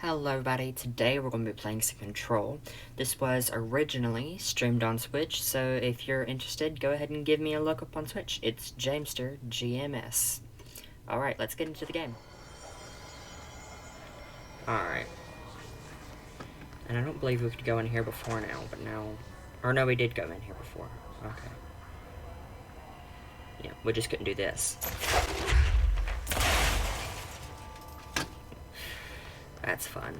Hello everybody, today we're going to be playing some Control. This was originally streamed on Twitch, so if you're interested, go ahead and give me a look up on Twitch. It's Jamester GMS. Alright, let's get into the game. Alright. And I don't believe we could go in here before now, but now... Or no, we did go in here before. Okay. Yeah, we just couldn't do this. That's fun.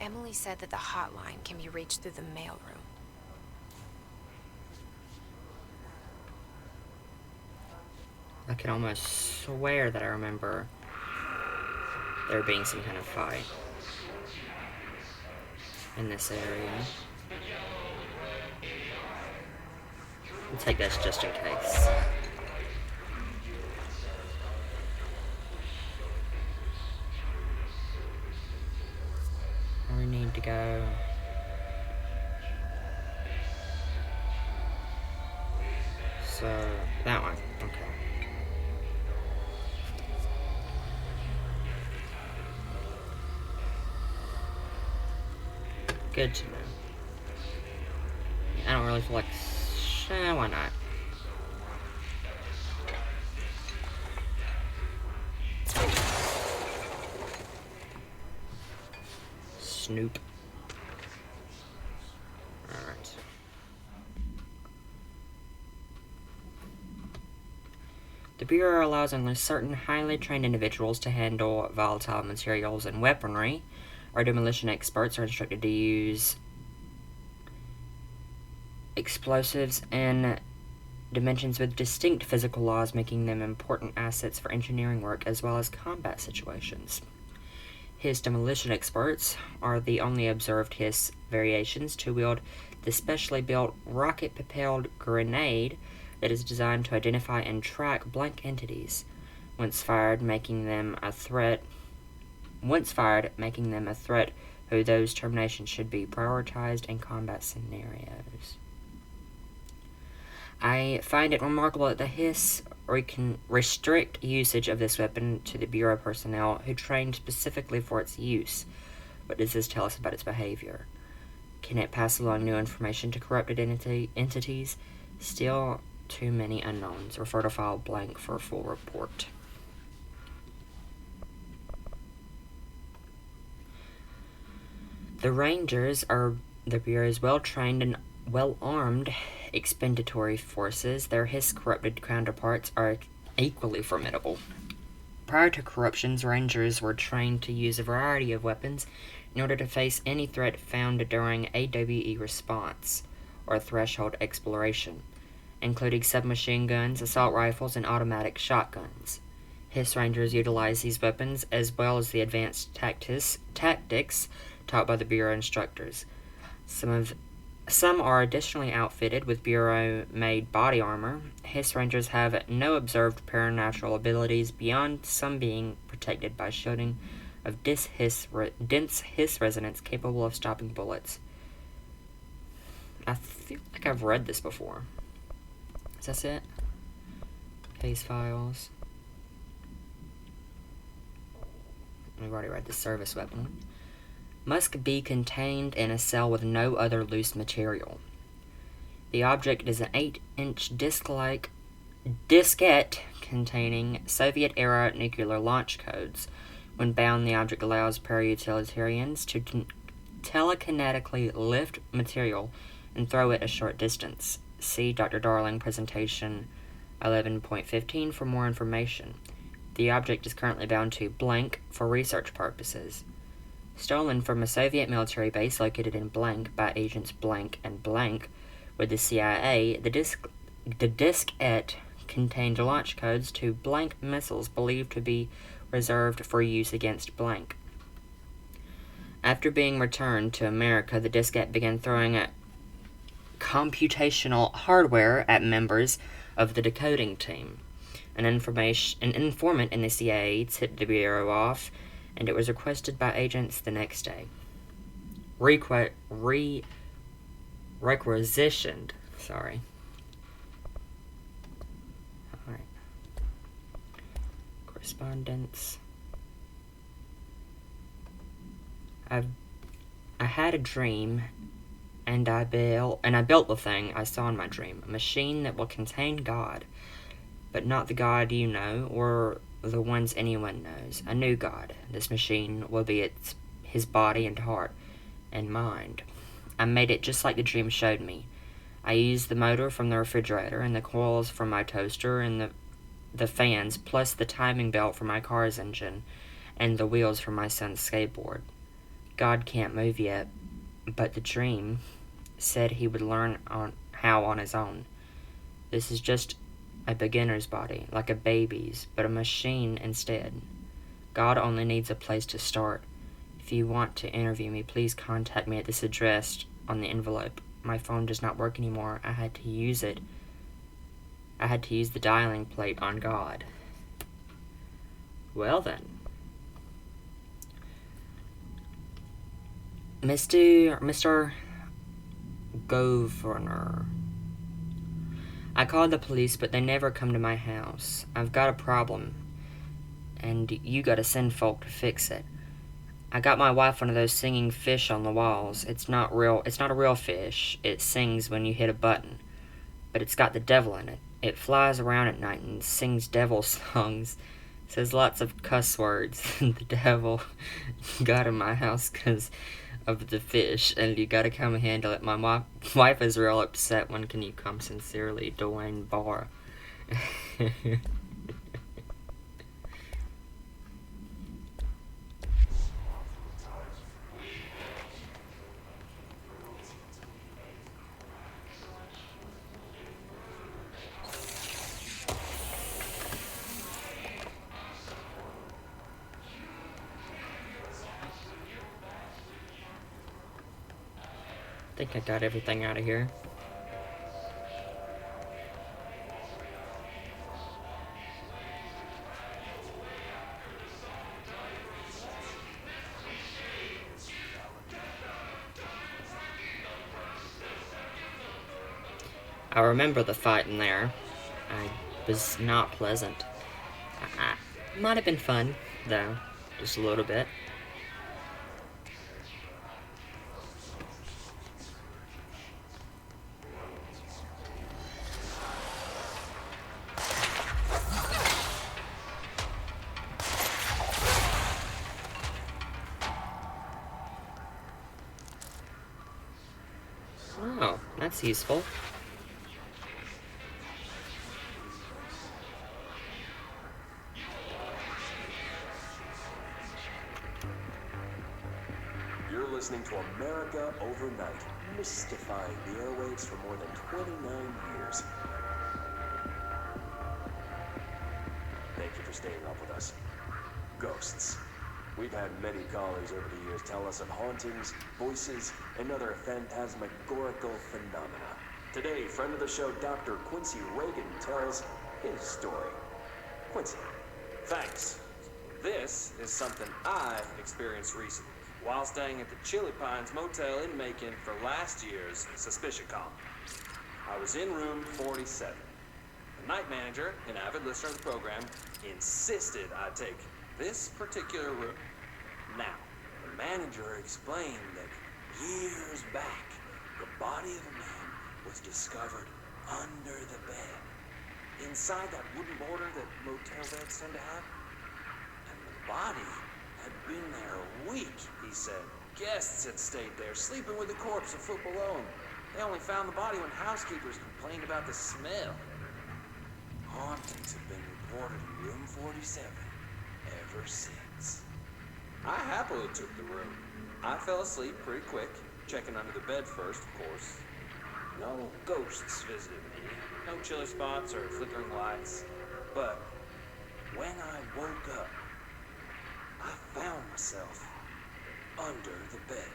Emily said that the hotline can be reached through the mailroom. I can almost swear that I remember there being some kind of fight in this area. I'll take this just in case. Where we need to go. So, that one. Okay. Good to know. I don't really feel like... why not? Snoop. Alright. The Bureau allows only certain highly trained individuals to handle volatile materials and weaponry. Our demolition experts are instructed to use explosives in dimensions with distinct physical laws, making them important assets for engineering work as well as combat situations. His demolition experts are the only observed Hiss variations to wield the specially built rocket-propelled grenade that is designed to identify and track blank entities. Once fired, making them a threat, who those terminations should be prioritized in combat scenarios. I find it remarkable that the Hiss can restrict usage of this weapon to the Bureau personnel who trained specifically for its use. What does this tell us about its behavior? Can it pass along new information to corrupted entities? Still too many unknowns. Refer to file blank for a full report. The Rangers are the Bureau's well-trained and well-armed expenditory forces. Their Hiss-corrupted counterparts are equally formidable. Prior to corruptions, Rangers were trained to use a variety of weapons in order to face any threat found during AWE response, or threshold exploration, including submachine guns, assault rifles, and automatic shotguns. Hiss Rangers utilize these weapons as well as the advanced tactics taught by the Bureau instructors. Some are additionally outfitted with Bureau-made body armor. Hiss Rangers have no observed paranatural abilities beyond some being protected by shielding of dense hiss resonance capable of stopping bullets. I feel like I've read this before. Is that it? Case files. We've already read the service weapon. Must be contained in a cell with no other loose material. The object is an 8-inch diskette containing Soviet-era nuclear launch codes. When bound, the object allows para-utilitarians to telekinetically lift material and throw it a short distance. See Dr. Darling presentation 11.15 for more information. The object is currently bound to blank for research purposes. Stolen from a Soviet military base located in blank by agents blank and blank with the CIA, the diskette contained launch codes to blank missiles believed to be reserved for use against blank. After being returned to America, the diskette began throwing computational hardware at members of the decoding team. An informant in the CIA tipped the bureau off, and it was requested by agents the next day. Requisitioned. Sorry. Alright. Correspondence. I had a dream, and I built the thing I saw in my dream. A machine that will contain God, but not the God you know, or the ones anyone knows. A new God. This machine will be his body and heart and mind. I made it just like the dream showed me. I used the motor from the refrigerator and the coils from my toaster and the fans, plus the timing belt for my car's engine and the wheels for my son's skateboard. God can't move yet, but the dream said he would learn how on his own. This is just a beginner's body, like a baby's, but a machine instead. God only needs a place to start. If you want to interview me, please contact me at this address on the envelope. My phone does not work anymore. I had to use the dialing plate on God. Well then. Mr. Governor. I called the police, but they never come to my house. I've got a problem, and you gotta send folk to fix it. I got my wife one of those singing fish on the walls. It's not a real fish. It sings when you hit a button, but it's got the devil in it. It flies around at night and sings devil songs. Says lots of cuss words. The devil got in my house because of the fish, and you gotta come handle it. My wife is real upset. When can you come? Sincerely, Dwayne Barr. I think I got everything out of here. I remember the fight in there. It was not pleasant. Might have been fun, though. Just a little bit. Oh, that's useful. You're listening to America Overnight, mystifying the airwaves for more than 29 years. Thank you for staying up with us. Ghosts. We've had many callers over the years tell us of hauntings, voices, and other phantasmagorical phenomena. Today, friend of the show, Dr. Quincy Reagan, tells his story. Quincy. Thanks. This is something I experienced recently while staying at the Chili Pines Motel in Macon for last year's Suspicion Call. I was in room 47. The night manager, an avid listener of the program, insisted I take this particular room. Now, the manager explained that years back, the body of a man was discovered under the bed, inside that wooden border that motel beds tend to have. And the body had been there a week, he said. Guests had stayed there, sleeping with the corpse a foot below them. They only found the body when housekeepers complained about the smell. Hauntings have been reported in room 47 ever since. I happily took the room. I fell asleep pretty quick, checking under the bed first, of course. No ghosts visited me, no chilly spots or flickering lights. But when I woke up, I found myself under the bed.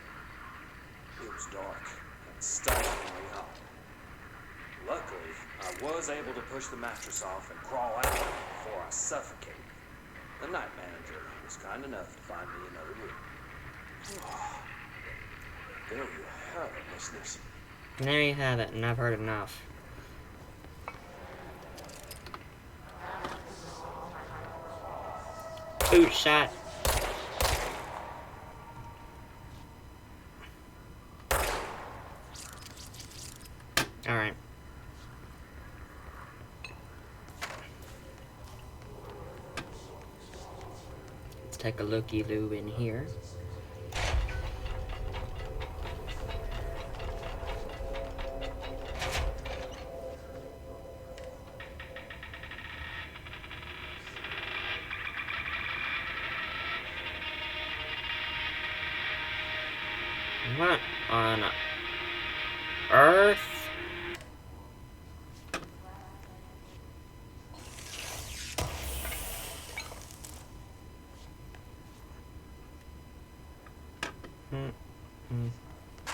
It was dark and stubbornly hot. Luckily, I was able to push the mattress off and crawl out before I suffocated. The night manager was kind enough to find me another room. There you have it, listeners. And there you have it, and I've heard enough. Boot shot. Alright. Let's take a looky-loo in here. What on earth?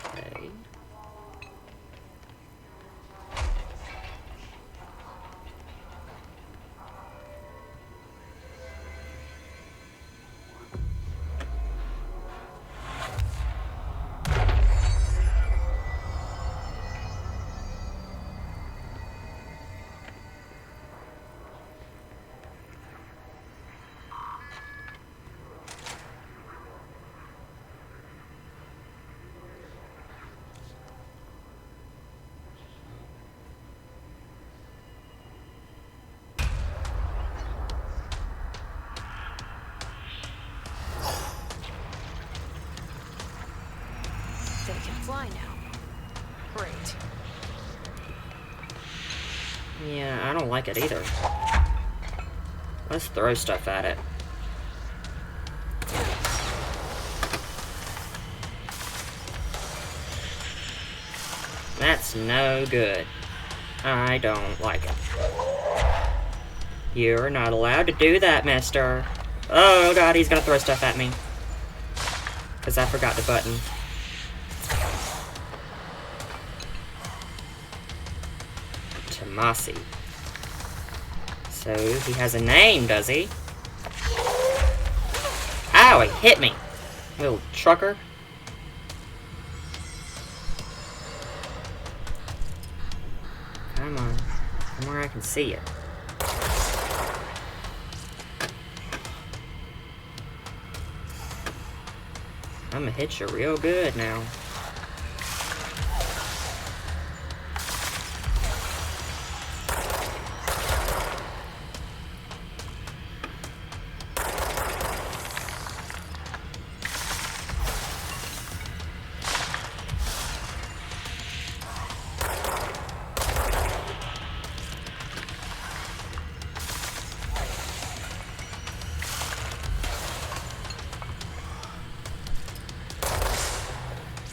Okay. They can fly now. Great. Yeah, I don't like it either. Let's throw stuff at it. That's no good. I don't like it. You're not allowed to do that, mister. Oh god, he's gonna throw stuff at me. Because I forgot the button. Tomasi. So, he has a name, does he? Ow, he hit me! Little trucker. Come on. Come where I can see it. I'm gonna hit you real good now.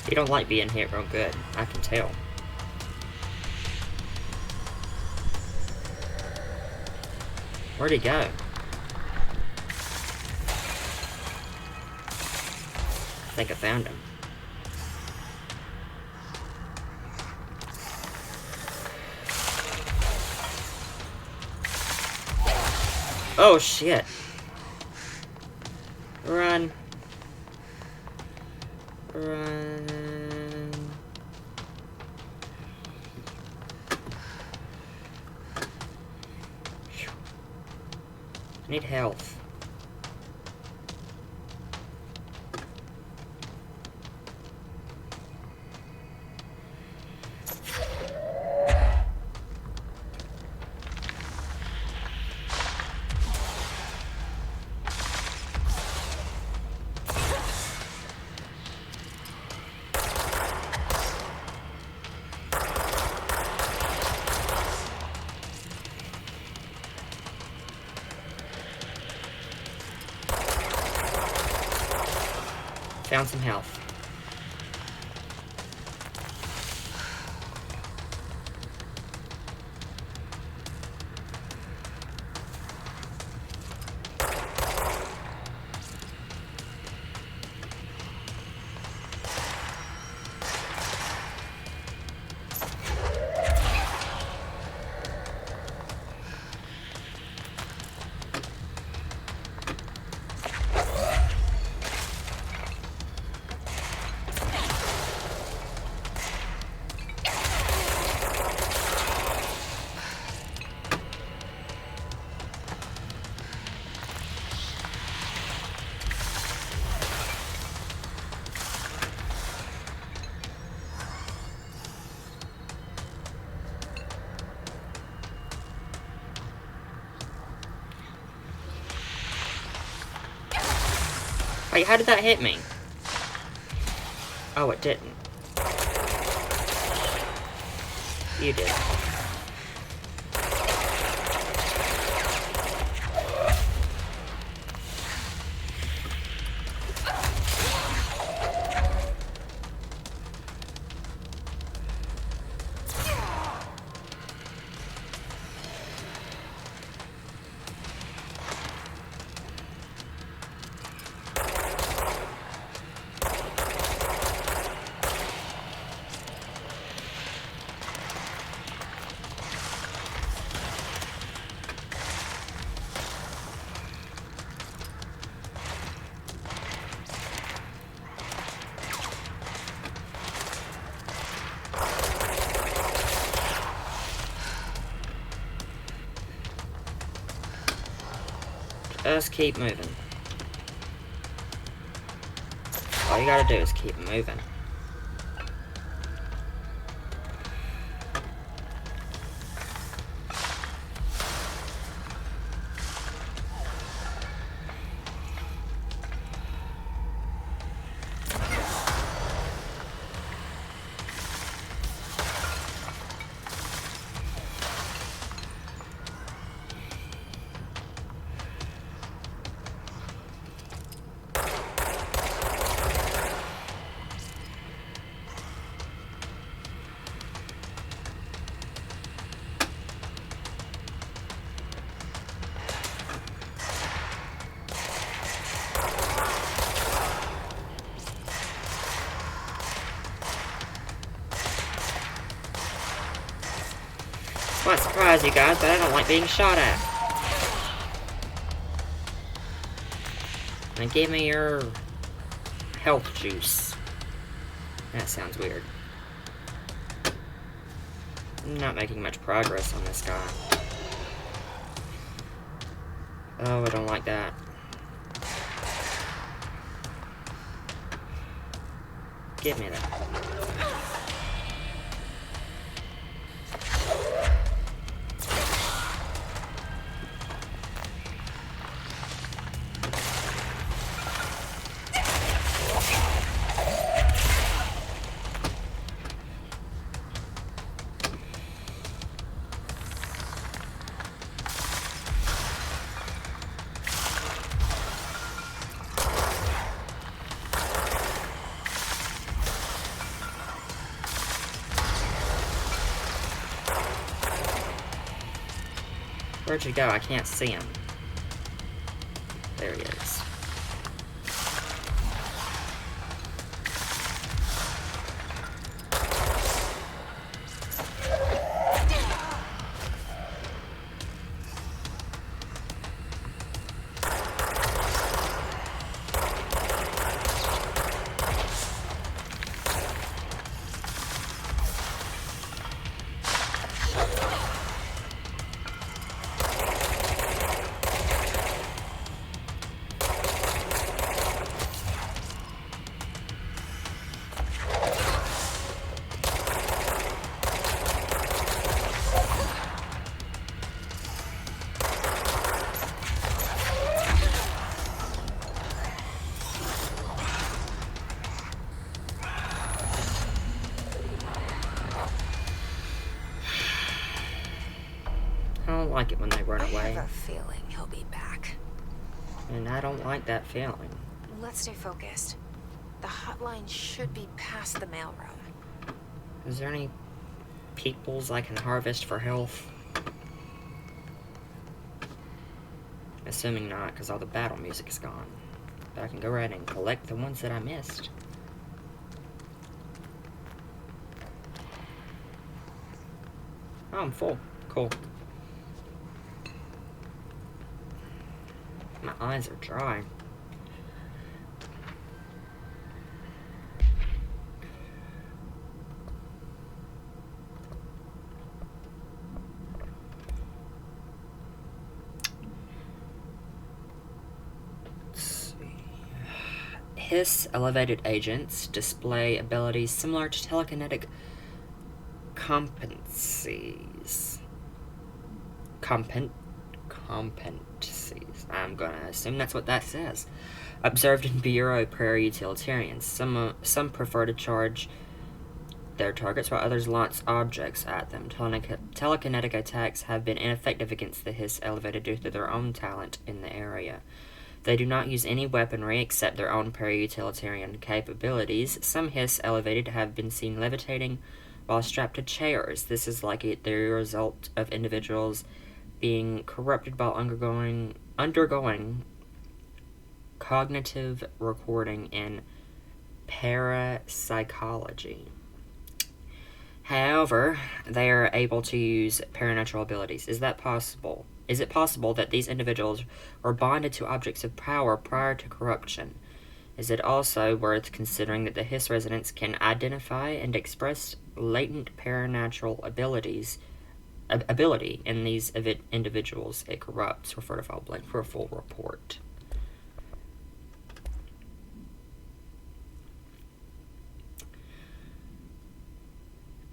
You don't like being hit real good, I can tell. Where'd he go? I think I found him. Oh shit. Run. Run. I need health. Found some health. Wait, how did that hit me? Oh, it didn't. You did. Just keep moving. All you gotta do is keep moving. Might surprise you guys, but I don't like being shot at. And give me your health juice. That sounds weird. I'm not making much progress on this guy. Oh, I don't like that. Give me that. Where'd you go? I can't see him. There he is. I don't like it when they run away. I have a feeling he'll be back. And I don't like that feeling. Let's stay focused. The hotline should be past the mailroom. Is there any peoples I can harvest for health? Assuming not, because all the battle music is gone. But I can go ahead and collect the ones that I missed. Oh, I'm full. Cool. My eyes are dry. Hiss elevated agents display abilities similar to telekinetic competencies. Competencies. I'm gonna assume that's what that says. Observed in Bureau Prairie Utilitarians. Some prefer to charge their targets while others launch objects at them. Telekinetic attacks have been ineffective against the Hiss elevated due to their own talent in the area. They do not use any weaponry except their own para-utilitarian capabilities. Some Hiss elevated have been seen levitating while strapped to chairs. This is likely the result of individuals being corrupted while undergoing cognitive recording in parapsychology. However, they are able to use paranatural abilities. Is that possible? Is it possible that these individuals were bonded to objects of power prior to corruption? Is it also worth considering that the Hiss residents can identify and express latent paranatural ability in these individuals it corrupts? Refer to file blank for a full report.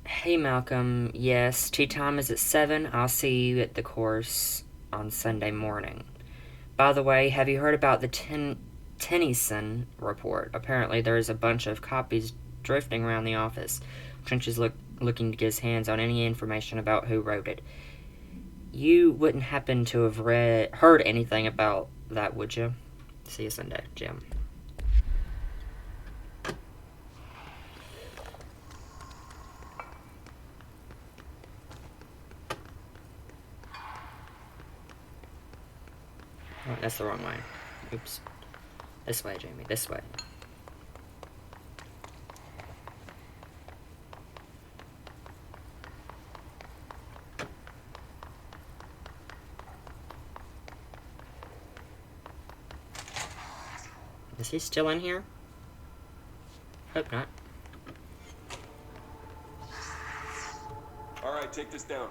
Hey Malcolm, yes, tea time is at 7. I'll see you at the course on Sunday morning. By the way, have you heard about the Tennyson report? Apparently there is a bunch of copies drifting around the office. Trench is looking to get his hands on any information about who wrote it. You wouldn't happen to have heard anything about that, would you? See you Sunday, Jim. Oh, that's the wrong way. Oops. This way, Jamie. This way. Is he still in here? Hope not. Alright, take this down.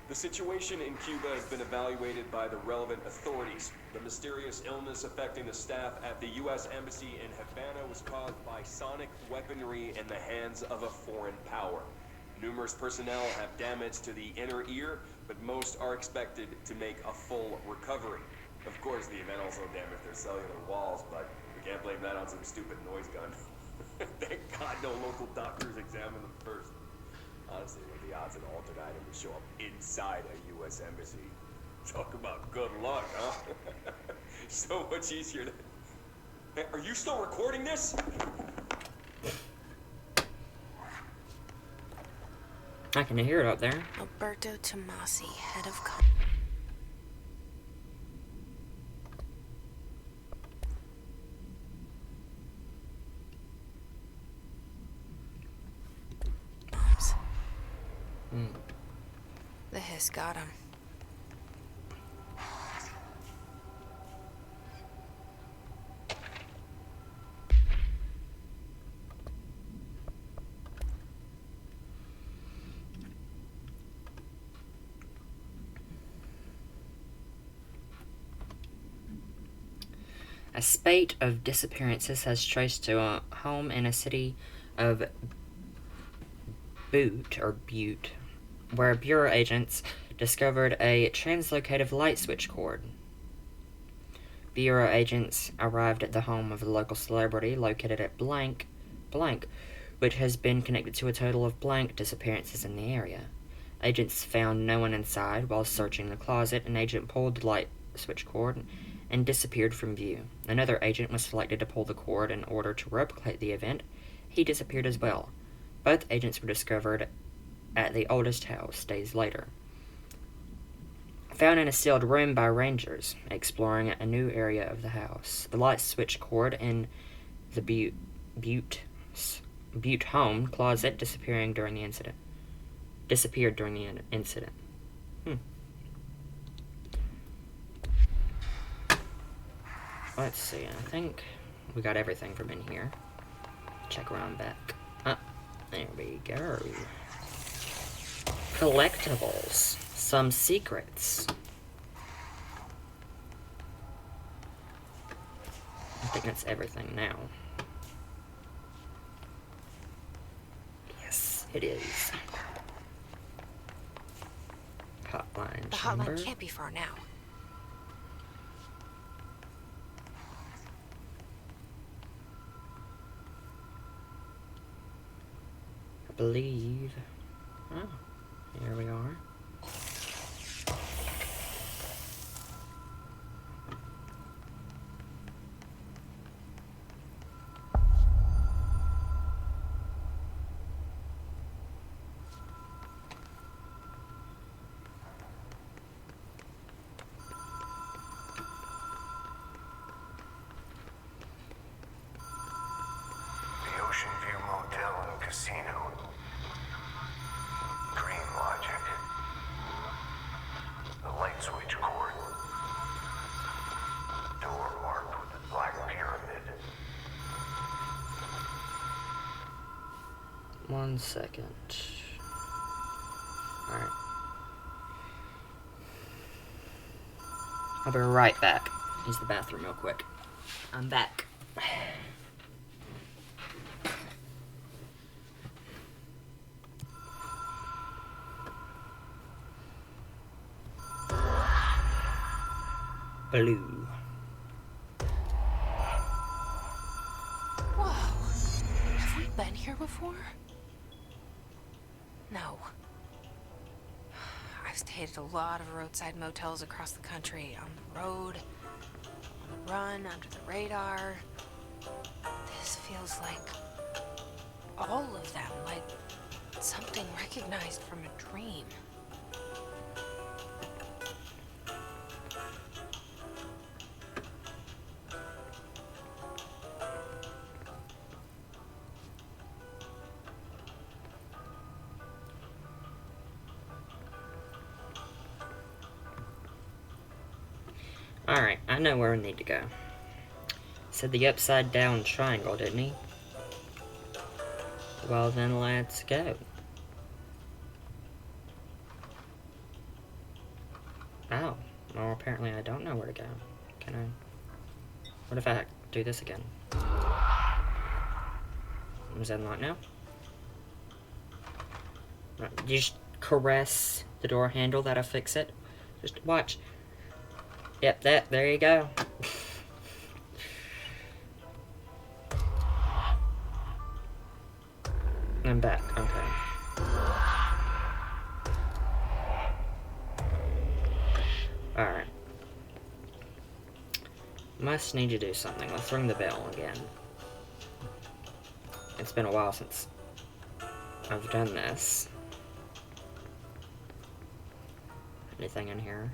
The situation in Cuba has been evaluated by the relevant authorities. The mysterious illness affecting the staff at the U.S. Embassy in Havana was caused by sonic weaponry in the hands of a foreign power. Numerous personnel have damage to the inner ear, but most are expected to make a full recovery. Of course, the event also damaged their cellular walls, but we can't blame that on some stupid noise gun. Thank God no local doctors examined them first. Honestly, what are the odds an altered item would show up inside a U.S. embassy? Talk about good luck, huh? So much easier to... Hey, are you still recording this? I can hear it up there. Alberto Tomasi, head of The Hiss got him. A spate of disappearances has traced to a home in a city of Butte, where Bureau agents discovered a translocative light switch cord. Bureau agents arrived at the home of the local celebrity located at blank, which has been connected to a total of blank disappearances in the area. Agents found no one inside. While searching the closet, an agent pulled the light switch cord and disappeared from view. Another agent was selected to pull the cord in order to replicate the event. He disappeared as well. Both agents were discovered at the oldest house days later. Found in a sealed room by rangers exploring a new area of the house. The light switch cord in the Butte home closet disappeared during the incident. Let's see, I think we got everything from in here. Check around back. There we go. Collectibles. Some secrets. I think that's everything now. Yes, it is. Hotline The chamber. hotline can't be far now. believe... Oh, here we are. Casino. Green logic. The light switch cord. Door marked with the black pyramid. 1 second. Alright. I'll be right back. Use the bathroom real quick. I'm back. Blue. Whoa. Have we been here before? No. I've stayed at a lot of roadside motels across the country. On the road, on the run, under the radar. This feels like all of them. Like something recognized from a dream. Alright, I know where we need to go. Said the upside down triangle, didn't he? Well then, let's go. Oh, well apparently I don't know where to go. Can I? What if I do this again? Is that unlocked now? Right, you just caress the door handle, that'll fix it. Just watch. Yep, there you go. I'm back, okay. Alright. Must need to do something. Let's ring the bell again. It's been a while since I've done this. Anything in here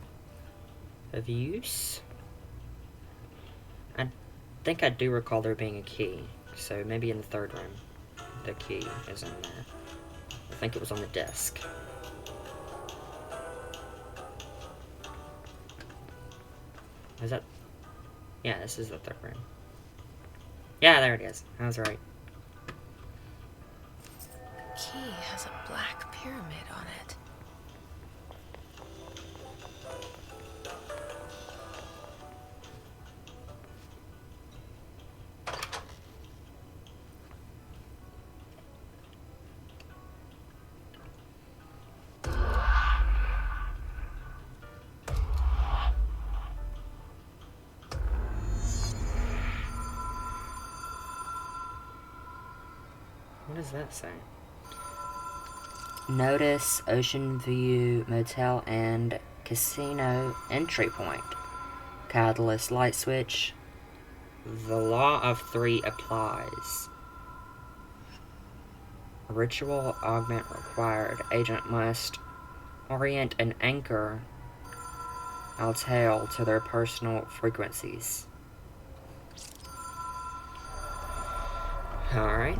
of use? I think I do recall there being a key. So maybe in the third room. The key is in there. I think it was on the desk. Is that... Yeah, this is the third room. Yeah, there it is. I was right. Key has a black pyramid on it. What does that say? Notice Ocean View Motel and Casino entry point. Catalyst light switch. The law of three applies. Ritual augment required. Agent must orient and anchor Altail to their personal frequencies. Alright.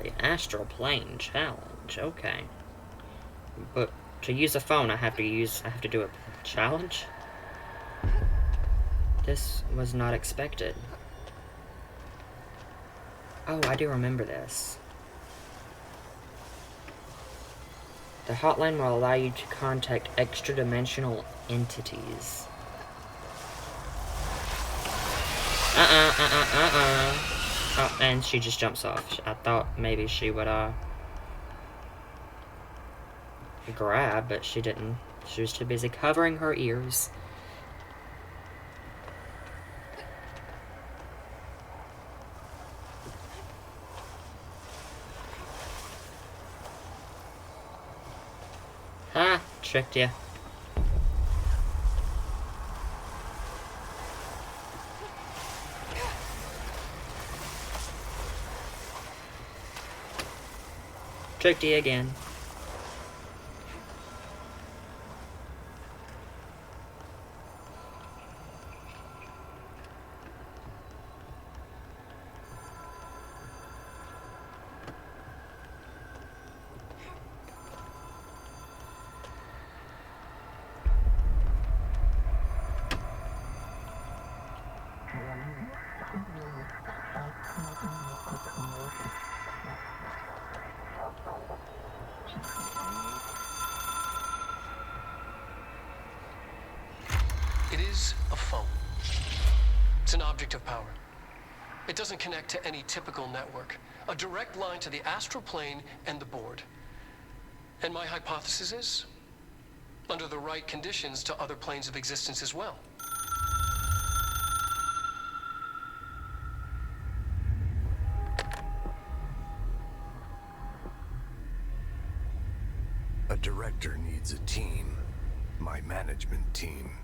The Astral Plane Challenge, okay. But to use a phone I have to do a challenge? This was not expected. Oh, I do remember this. The hotline will allow you to contact extra-dimensional entities. Oh, and she just jumps off. I thought maybe she would, grab, but she didn't. She was too busy covering her ears. Ha! Tricked you. Tricked you again. It is a phone. It's an object of power. It doesn't connect to any typical network. A direct line to the astral plane and the board. And my hypothesis is, under the right conditions, to other planes of existence as well. A director needs a team. My management team.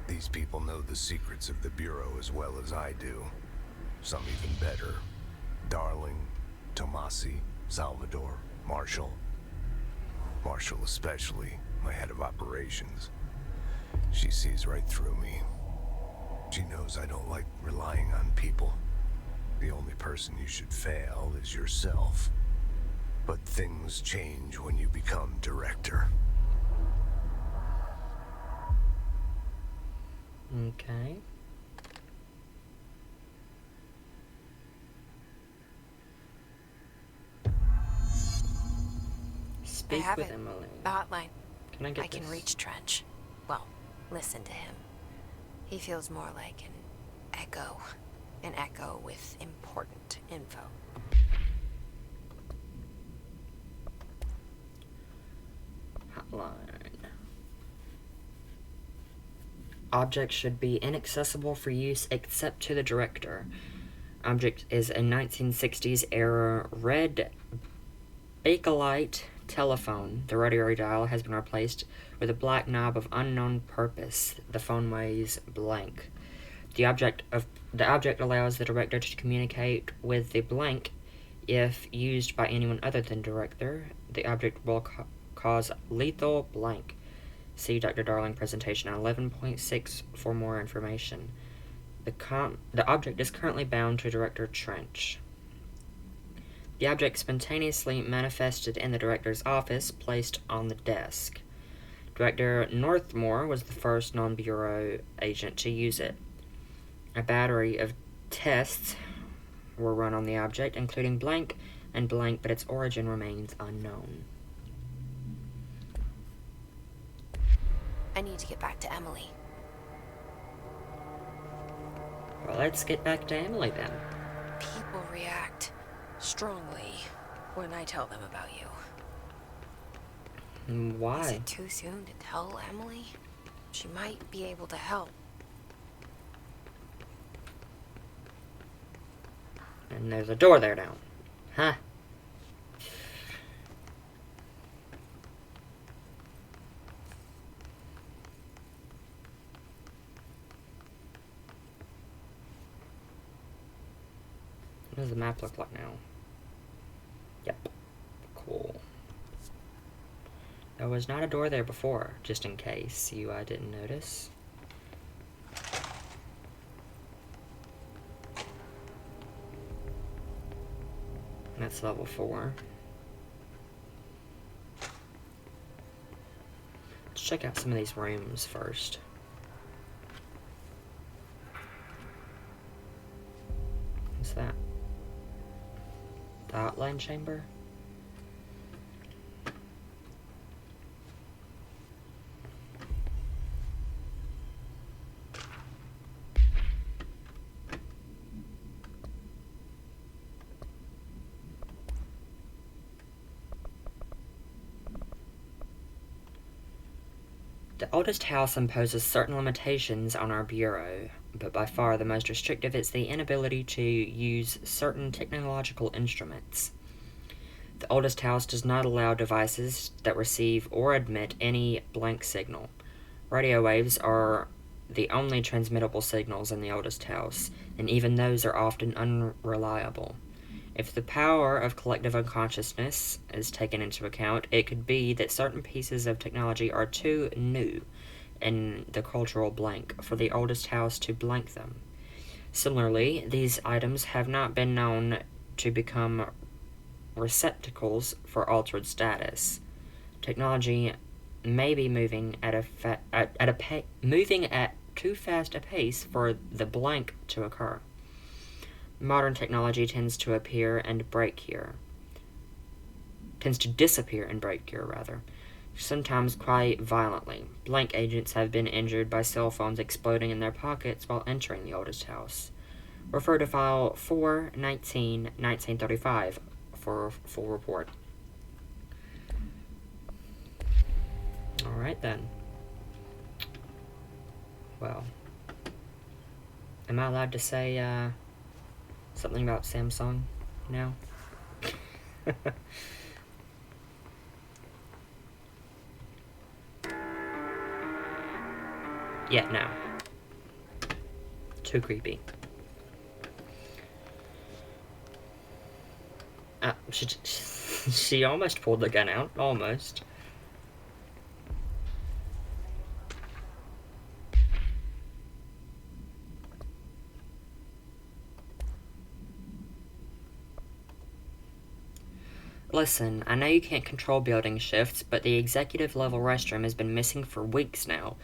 These people know the secrets of the Bureau as well as I do. Some even better. Darling, Tomasi, Salvador, Marshall. Marshall especially, my head of operations. She sees right through me. She knows I don't like relying on people. The only person you should fail is yourself. But things change when you become director. Okay. Speak have with it. Emily. The hotline. Can I get I can this? reach Trench. Well, listen to him. He feels more like an echo. An echo with important info. Hotline. Object should be inaccessible for use except to the director. Object is a 1960s era red Bakelite telephone. The rotary dial has been replaced with a black knob of unknown purpose. The phone weighs blank. The object allows the director to communicate with the blank. If used by anyone other than director, the object will cause lethal blank. See Dr. Darling presentation on 11.6 for more information. The object is currently bound to Director Trench. The object spontaneously manifested in the director's office, placed on the desk. Director Northmore was the first non-Bureau agent to use it. A battery of tests were run on the object, including blank and blank, but its origin remains unknown. I need to get back to Emily. Well, let's get back to Emily then. People react strongly when I tell them about you. Why? Is it too soon to tell Emily? She might be able to help. And there's a door there now. Huh. What does the map look like now? Yep. Cool. There was not a door there before, just in case you didn't notice. That's level 4. Let's check out some of these rooms first. What's that? The outline chamber? The oldest house imposes certain limitations on our Bureau, but by far the most restrictive is the inability to use certain technological instruments. The oldest house does not allow devices that receive or emit any blank signal. Radio waves are the only transmittable signals in the oldest house, and even those are often unreliable. If the power of collective unconsciousness is taken into account, it could be that certain pieces of technology are too new in the cultural blank for the oldest house to blank them. Similarly, these items have not been known to become receptacles for altered status. Technology may be moving at too fast a pace for the blank to occur. Modern technology tends to disappear and break here, sometimes quite violently. Blank agents have been injured by cell phones exploding in their pockets while entering the oldest house. Refer to File 4-19-1935 for a full report. Alright then. Well, am I allowed to say, something about Samsung now? Yeah, no. Too creepy. She almost pulled the gun out. Almost. Listen, I know you can't control building shifts, but the executive level restroom has been missing for weeks now.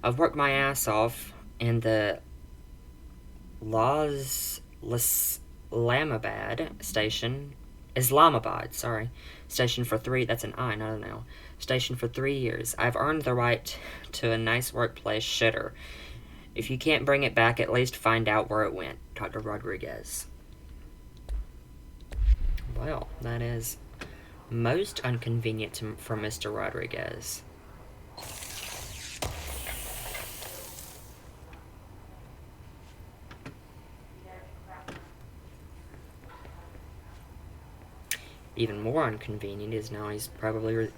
I've worked my ass off in the Islamabad station for 3, that's an I, not an L, station for 3 years. I've earned the right to a nice workplace shitter. If you can't bring it back, at least find out where it went. Dr. Rodriguez. Well, that is most inconvenient for Mr. Rodriguez. Even more inconvenient is now he's probably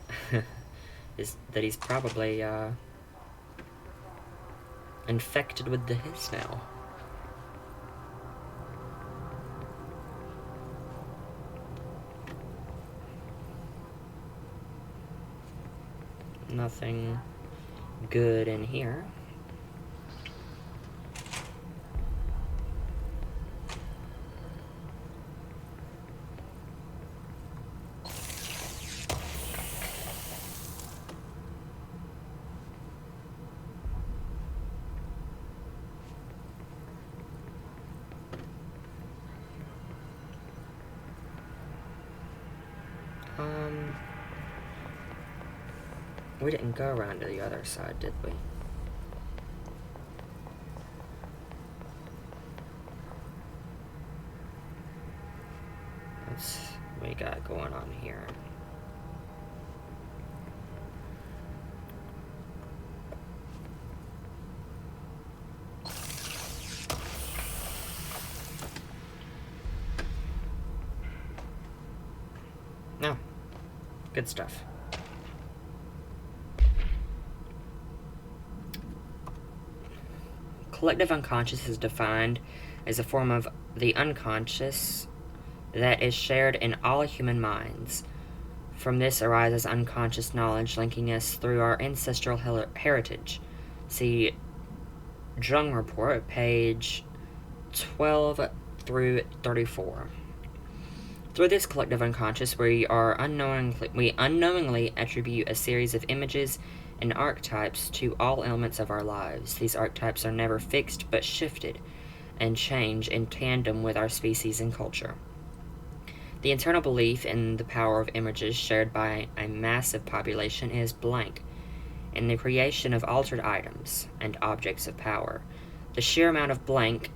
he's probably infected with the hiss now. Nothing good in here. We didn't go around to the other side, did we? What's we got going on here? No. Good stuff. Collective unconscious is defined as a form of the unconscious that is shared in all human minds. From this arises unconscious knowledge linking us through our ancestral heritage. See Jung Report, page 12 through 34. Through this collective unconscious, we unknowingly attribute a series of images and archetypes to all elements of our lives. These archetypes are never fixed, but shifted and change in tandem with our species and culture. The internal belief in the power of images shared by a massive population is blank in the creation of altered items and objects of power. The sheer amount of blank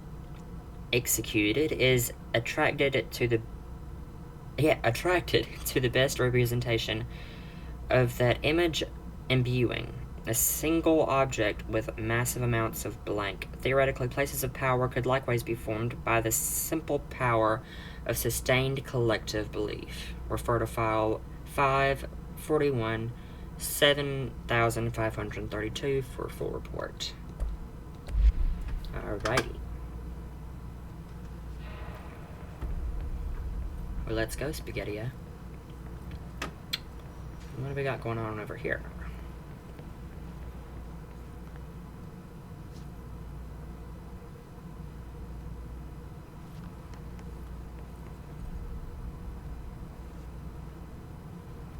executed is attracted to the best representation of that image imbuing A single object with massive amounts of blank. Theoretically, places of power could likewise be formed by the simple power of sustained collective belief. Refer to file 541 7532 for full report. Alrighty. Well, let's go, Spaghetti-O. What do we got going on over here?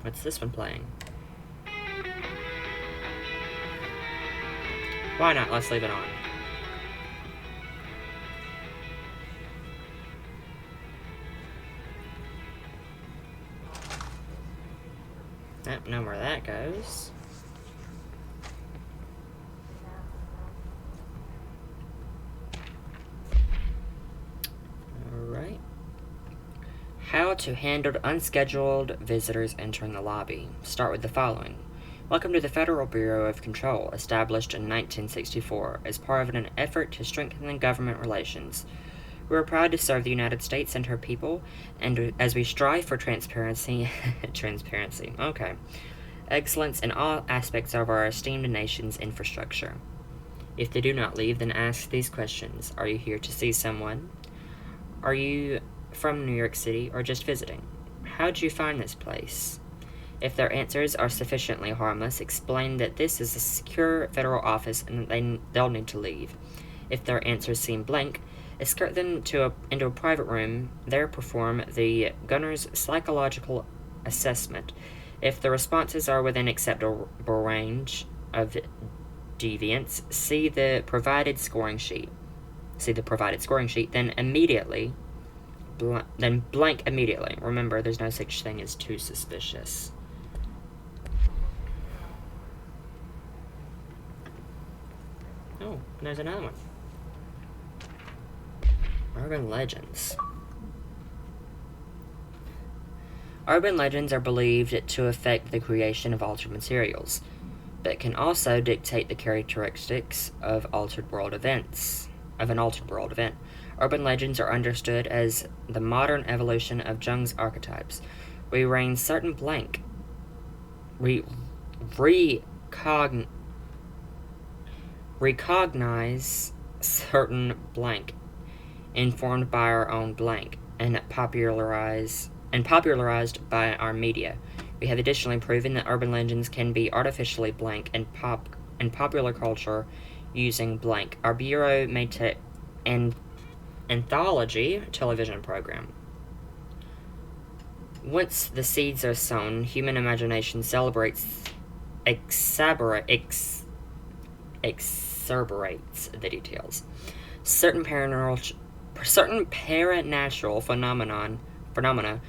What's this one playing? Why not? Let's leave it on. Yep, know where that goes. Alright. How to handle unscheduled visitors entering the lobby. Start with the following. Welcome to the Federal Bureau of Control, established in 1964 as part of an effort to strengthen government relations. We are proud to serve the United States and her people, and as we strive for transparency, excellence in all aspects of our esteemed nation's infrastructure. If they do not leave, then ask these questions. Are you here to see someone? Are you from New York City or just visiting? How did you find this place? If their answers are sufficiently harmless, explain that this is a secure federal office and they'll need to leave. If their answers seem blank, escort them into a private room. There perform the gunner's psychological assessment. If the responses are within acceptable range of deviance, see the provided scoring sheet. Then blank immediately. Remember, there's no such thing as too suspicious. Oh, and there's another one. Urban legends. Urban legends are believed to affect the creation of altered materials, but can also dictate the characteristics of an altered world event. Urban legends are understood as the modern evolution of Jung's archetypes. We recognize certain blank, informed by our own blank, and popularized by our media. We have additionally proven that urban legends can be artificially blank and popular culture using blank. Our bureau made an anthology television program. Once the seeds are sown, human imagination exacerbates the details. Certain paranatural phenomena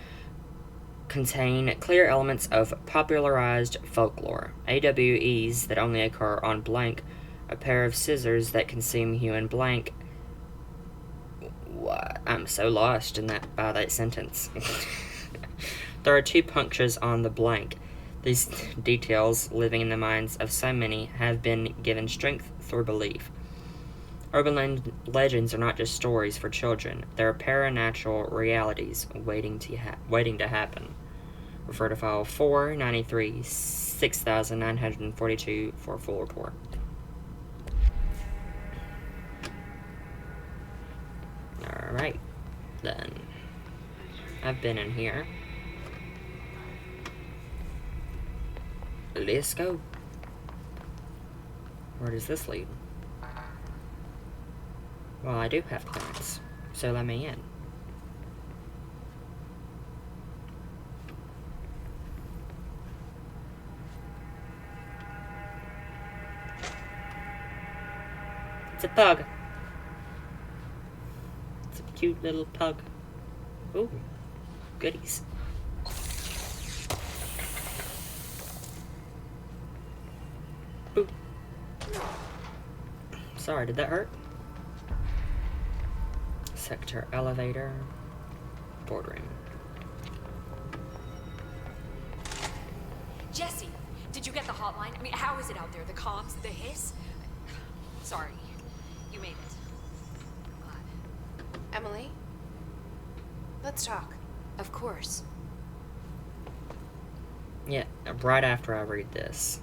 contain clear elements of popularized folklore. AWEs that only occur on blank, a pair of scissors that consume human blank. What? I'm so lost by that sentence. There are 2 punctures on the blank. These details, living in the minds of so many, have been given strength through belief. Urban legends are not just stories for children. They're paranatural realities waiting to happen. Refer to file 493 6942 for a full report. Alright, then. I've been in here. Let's go. Where does this lead? Well, I do have clearance, so let me in. It's a pug. It's a cute little pug. Ooh, goodies. Boop. Sorry, did that hurt? Sector elevator. Boardroom. Jesse, did Did you get the hotline? I mean, how is it out there? The comms? The hiss? Sorry. You made it. Glad. Emily? Let's talk. Of course. Yeah, right after I read this.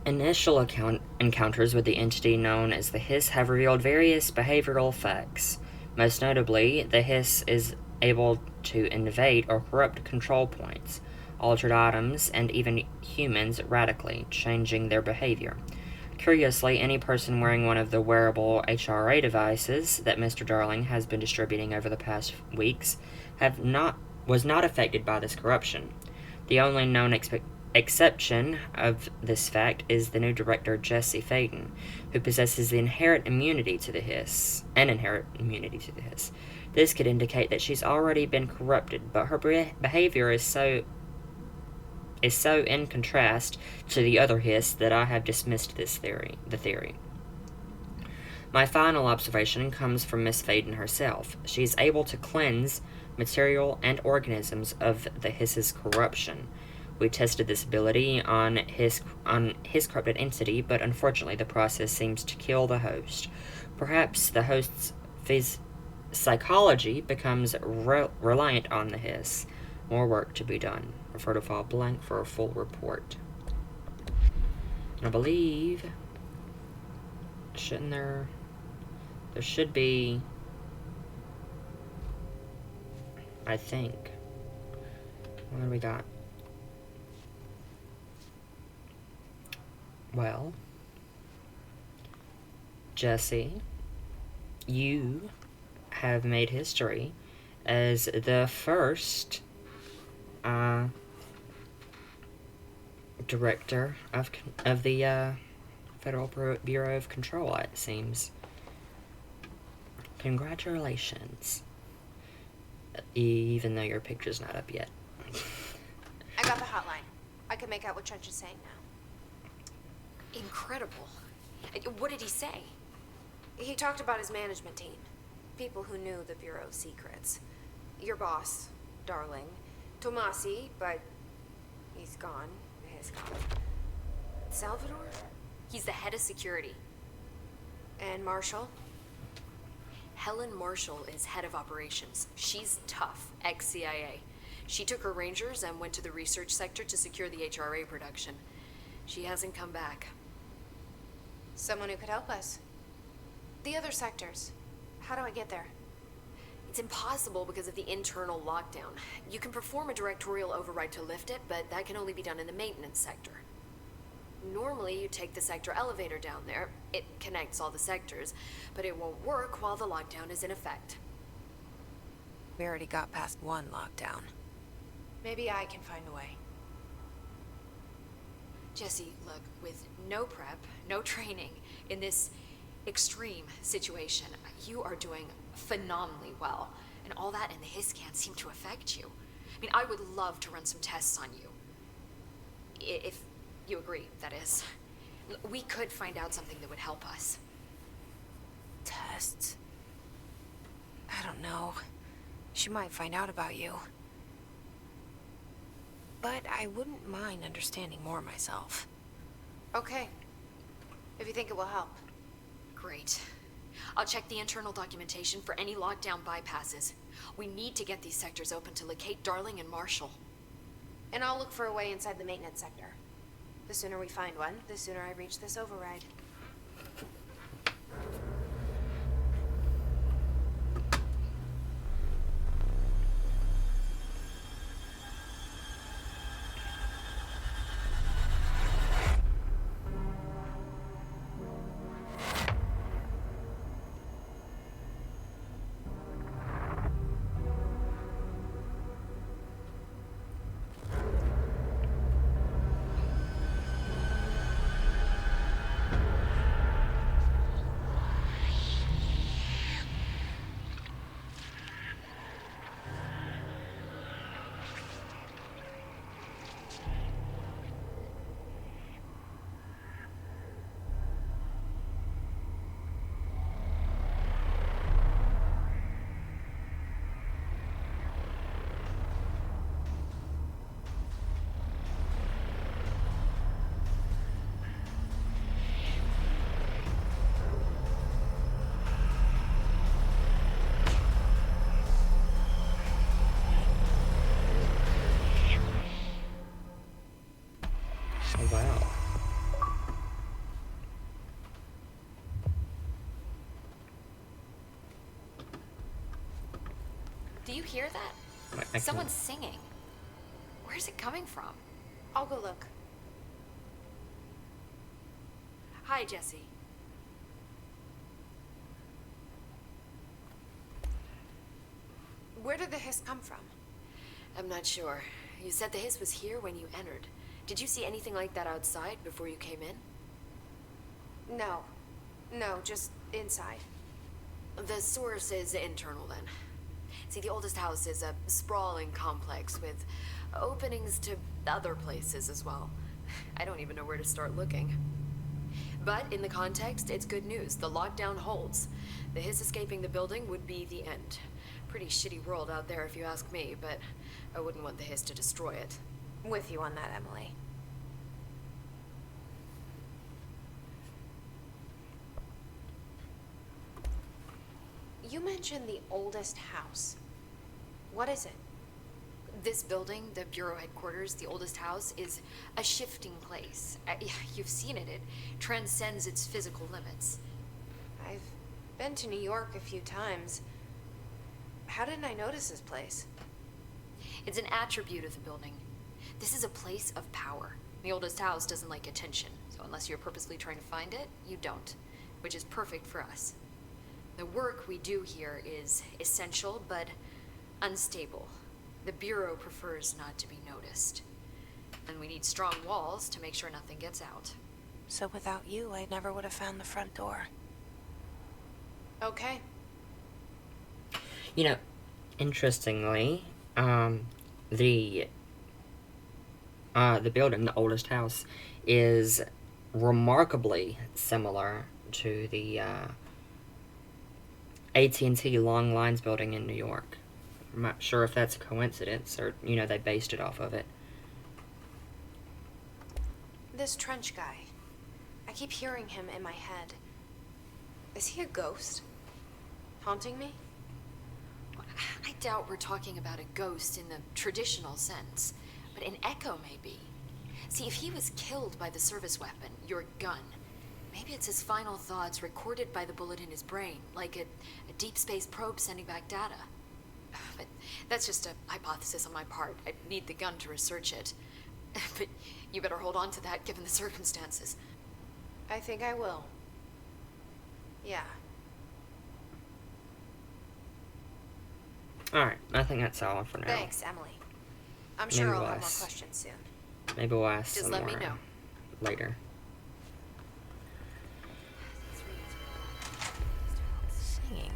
Initial encounters with the entity known as the Hiss have revealed various behavioral effects. Most notably, the Hiss is able to invade or corrupt control points, altered items, and even humans radically, changing their behavior. Curiously, any person wearing one of the wearable HRA devices that Mr. Darling has been distributing over the past weeks was not affected by this corruption. The only known exception of this fact is the new director Jesse Faden, who possesses the inherent immunity to the Hiss. This could indicate that she's already been corrupted, but her behavior is so in contrast to the other Hiss that I have dismissed the theory. My final observation comes from Miss Faden herself. She is able to cleanse material and organisms of the Hiss's corruption. We tested this ability on his corrupted entity, but unfortunately the process seems to kill the host. Perhaps the host's psychology becomes reliant on the Hiss. More work to be done. Refer to file blank for a full report. And I believe... Shouldn't there... There should be... I think. What do we got? Well... Jesse, you have made history as the first director of the Federal Bureau of Control, it seems. Congratulations. Even though your picture's not up yet. I got the hotline. I can make out what Trench is saying now. Incredible. What did he say? He talked about his management team. People who knew the Bureau's secrets. Your boss, Darling. Tomasi, but he's gone. He's gone. Salvador? He's the head of security. And Marshall? Helen Marshall is head of operations. She's tough, ex-CIA. She took her rangers and went to the research sector to secure the HRA production. She hasn't come back. Someone who could help us. The other sectors. How do I get there? It's impossible because of the internal lockdown. You can perform a directorial override to lift it, but that can only be done in the maintenance sector. Normally, you take the sector elevator down there. It connects all the sectors, but it won't work while the lockdown is in effect. We already got past one lockdown. Maybe I can find a way. Jesse, look, with no prep, no training, in this extreme situation, you are doing phenomenally well. And all that and the Hiss can't seem to affect you. I mean, I would love to run some tests on you. If you agree, that is. We could find out something that would help us. Tests? I don't know. She might find out about you. But I wouldn't mind understanding more myself. Okay. If you think it will help. Great. I'll check the internal documentation for any lockdown bypasses. We need to get these sectors open to locate Darling and Marshall. And I'll look for a way inside the maintenance sector. The sooner we find one, the sooner I reach this override. you hear that? I Someone's singing. Where's it coming from? I'll go look. Hi, Jesse. Where did the hiss come from? I'm not sure. You said the hiss was here when you entered. Did you see anything like that outside before you came in? No. No, just inside. The source is internal then. See, the oldest house is a sprawling complex with openings to other places as well. I don't even know where to start looking. But in the context, it's good news. The lockdown holds. The hiss escaping the building would be the end. Pretty shitty world out there if you ask me, but I wouldn't want the hiss to destroy it. With you on that, Emily. You mentioned the oldest house. What is it? This building, the Bureau headquarters, the oldest house, is a shifting place. You've seen it. It transcends its physical limits. I've been to New York a few times. How didn't I notice this place? It's an attribute of the building. This is a place of power. The oldest house doesn't like attention, so unless you're purposely trying to find it, you don't, which is perfect for us. The work we do here is essential, but unstable. The Bureau prefers not to be noticed. And we need strong walls to make sure nothing gets out. So without you, I never would have found the front door. Okay. You know, interestingly, the building, the oldest house, is remarkably similar to the AT&T Long Lines building in New York. I'm not sure if that's a coincidence or, they based it off of it. This Trench guy. I keep hearing him in my head. Is he a ghost? Haunting me? I doubt we're talking about a ghost in the traditional sense, but an echo maybe. See, if he was killed by the service weapon, your gun, maybe it's his final thoughts recorded by the bullet in his brain, like a deep space probe sending back data. But that's just a hypothesis on my part. I need the gun to research it. But you better hold on to that given the circumstances. I think I will. Yeah. Alright, I think that's all for now. Thanks, Emily. I'm sure Maybe I'll we'll have more ask- questions soon. Maybe we'll ask Just some let me more know. later. Singing.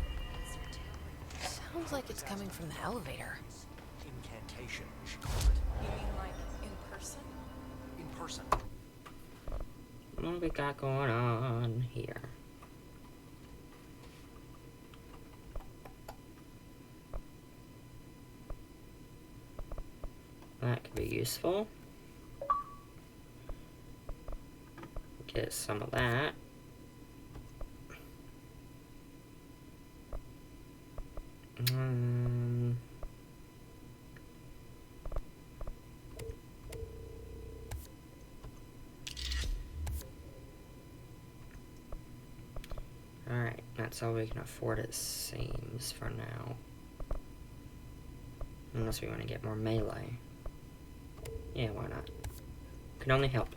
Sounds like it's coming from the elevator. Incantation, we should call it. You mean like in person? In person. What do we got going on here? That could be useful. Get some of that. Alright, that's all we can afford, it seems, for now. Unless we want to get more melee. Yeah, why not? Can only help.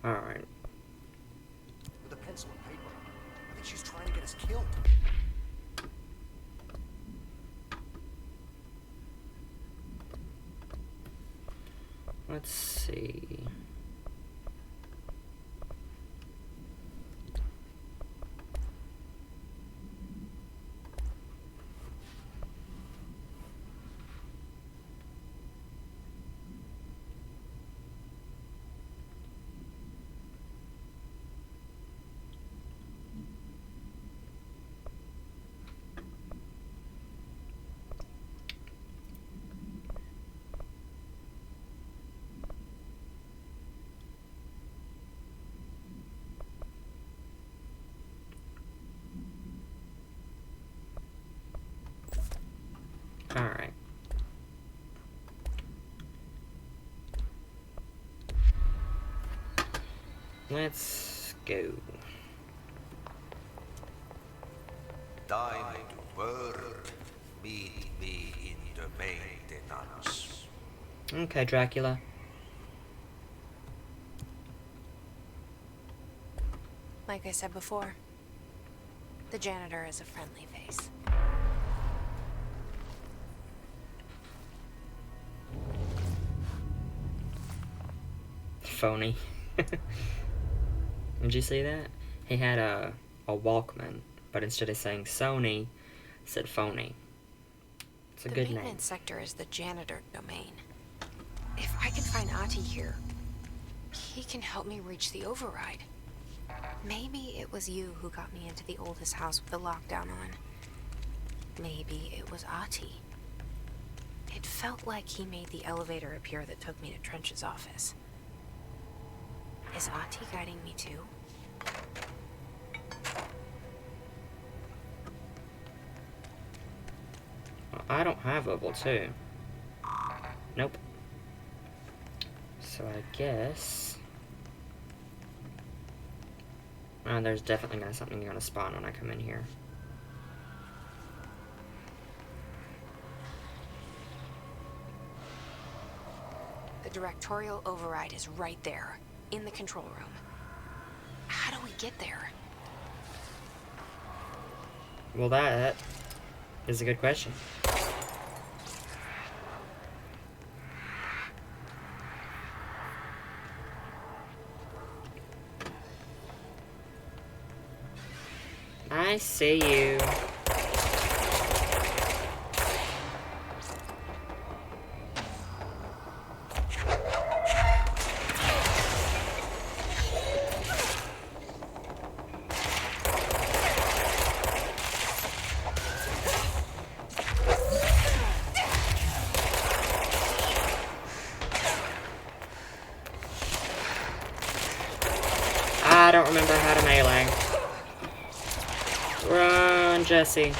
Alright. With a pencil and paper. I think she's trying to get us killed. Let's see. Alright. Let's go. Thine word, Meet me in the maintenance. Okay, Dracula. Like I said before, the janitor is a friendly face. Phony. Did you see that? He had a Walkman, but instead of saying Sony, said phony. It's a good The name. maintenance sector is the janitor domain. If I can find Ahti here, he can help me reach the override. Maybe it was you who got me into the oldest house with the lockdown on. Maybe it was Ahti. It felt like he made the elevator appear that took me to Trench's office. Is Ahti guiding me too? Well, I don't have level 2. Nope. So I guess... there's definitely something gonna spawn when I come in here. The directorial override is right there, in the control room. How do we get there? Well, that is a good question. I see you. I don't remember how to melee. Run, Jesse.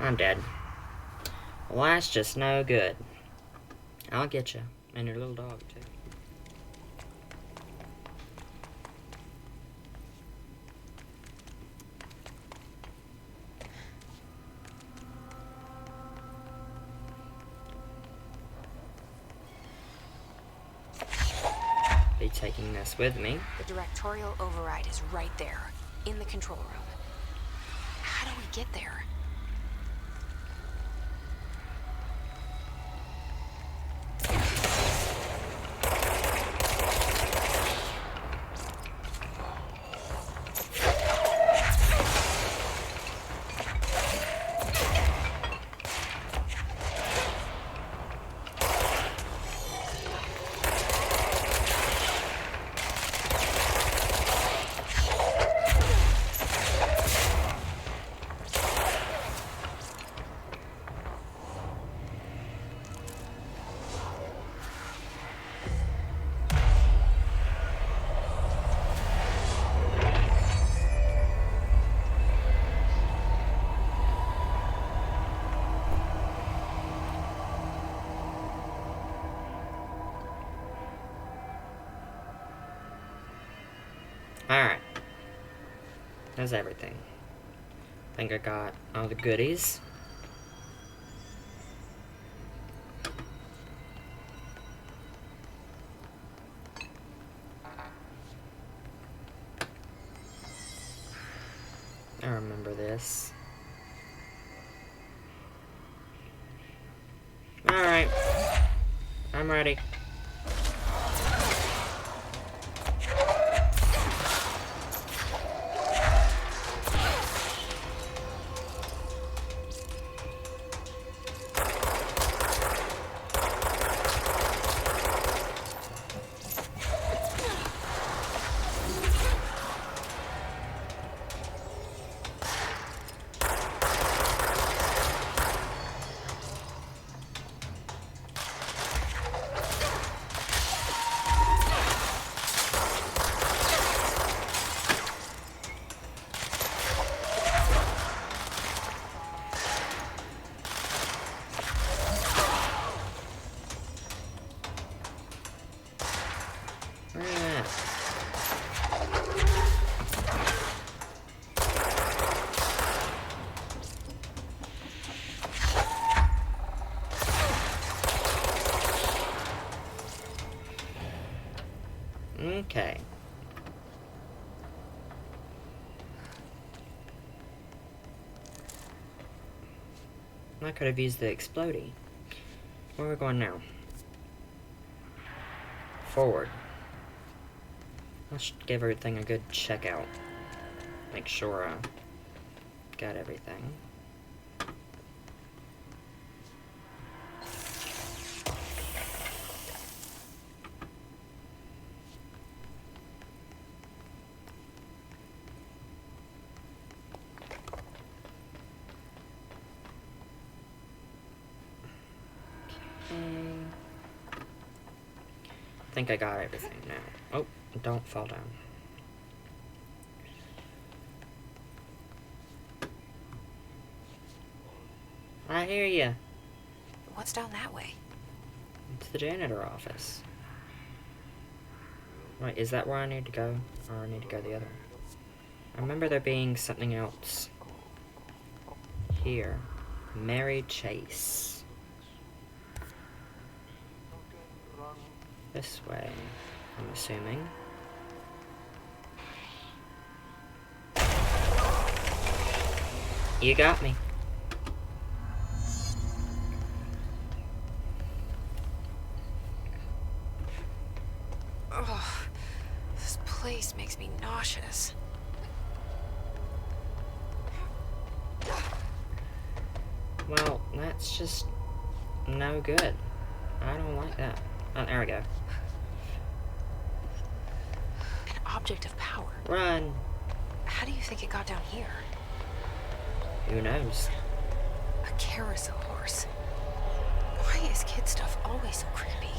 I'm dead. Well, that's just no good. I'll get you. And your little dog, too. Be taking this with me. The directorial override is right there, in the control room. How do we get there? Alright. That's everything. I think I got all the goodies. I remember this. Alright. I'm ready. Okay. I could have used the explodey. Where are we going now? Forward. Let's give everything a good check out. Make sure I got everything. I think I got everything now. Oh, don't fall down. I hear ya. What's down that way? It's the janitor office. Wait, is that where I need to go? Or I need to go the other way? I remember there being something else here. Mary Chase. This way, I'm assuming. You got me. Ugh, this place makes me nauseous. Well, that's just no good. I don't like that. Oh, there we go. An object of power. Run! How do you think it got down here? Who knows? A carousel horse. Why is kid stuff always so creepy?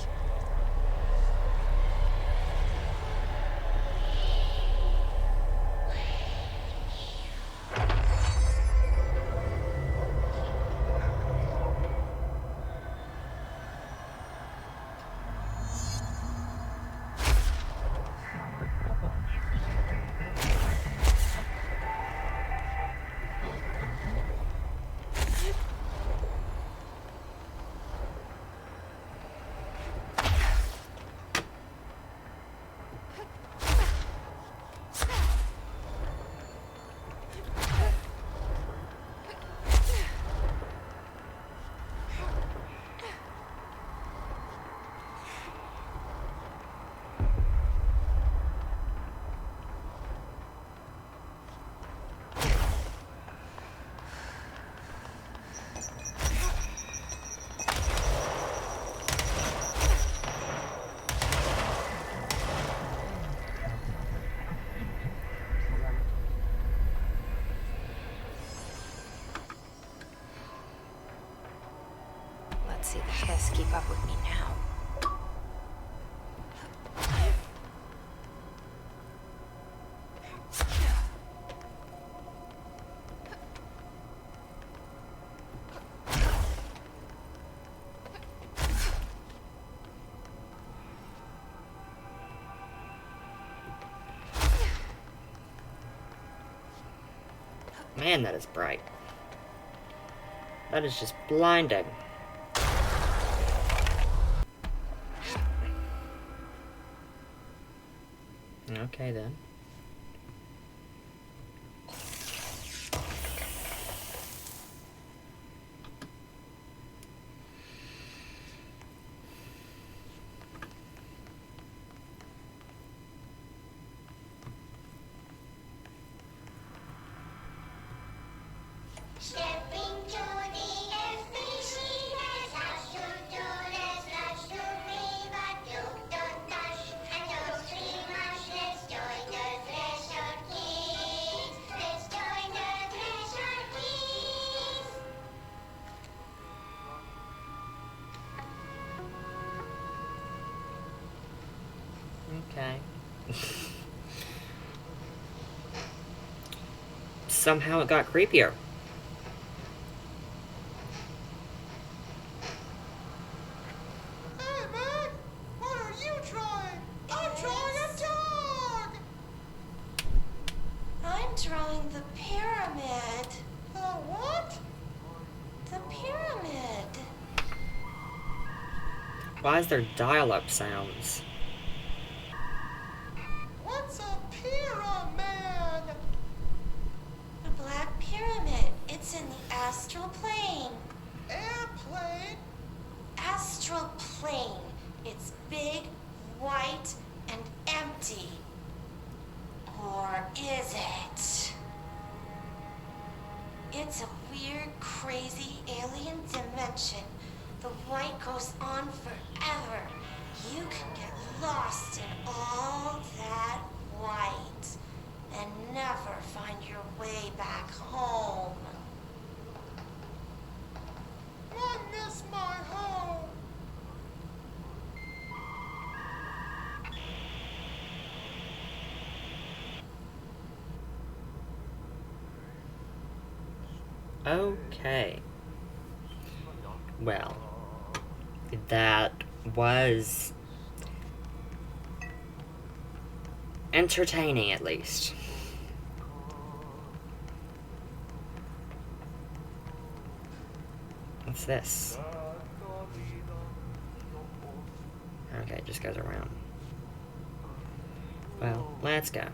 Let's see the hiss keep up with me now. Man, that is bright. That is just blinding. Okay then. Okay. Somehow it got creepier. Hey, man! What are you trying? I'm drawing a dog! I'm drawing the pyramid. The what? The pyramid. Why is there dial-up sounds? plane. It's big, white, and empty. Or is it? It's a weird, crazy alien dimension. The light goes on forever. You can get lost in all that white and never find your way back home. I miss my home. Okay. Well, that was entertaining, at least. What's this? Okay, it just goes around. Well, let's go.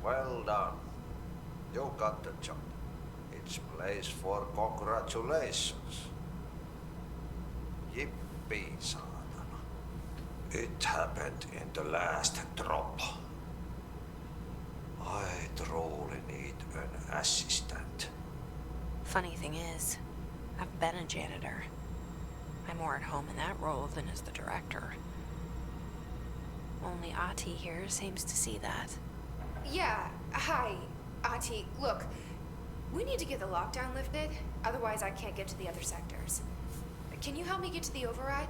Well done. You got the job. It's place for congratulations. Yippee, saatana. It happened in the last drop. I truly need an assistant. Funny thing is, I've been a janitor. I'm more at home in that role than as the director. Only Ati here seems to see that. Yeah, hi, Ati. Look, we need to get the lockdown lifted, otherwise I can't get to the other sectors. Can you help me get to the override?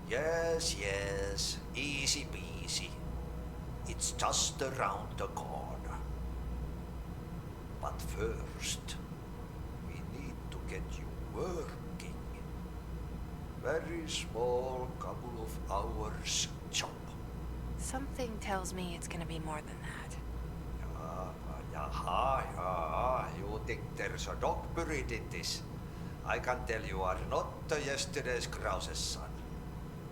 Yes, yes. Easy peasy. It's just around the corner. But first, we need to get you working. Very small, couple of hours job. Something tells me it's gonna be more than that. Yaha, you think there's a dog buried in this? I can tell you are not yesterday's Krause's son.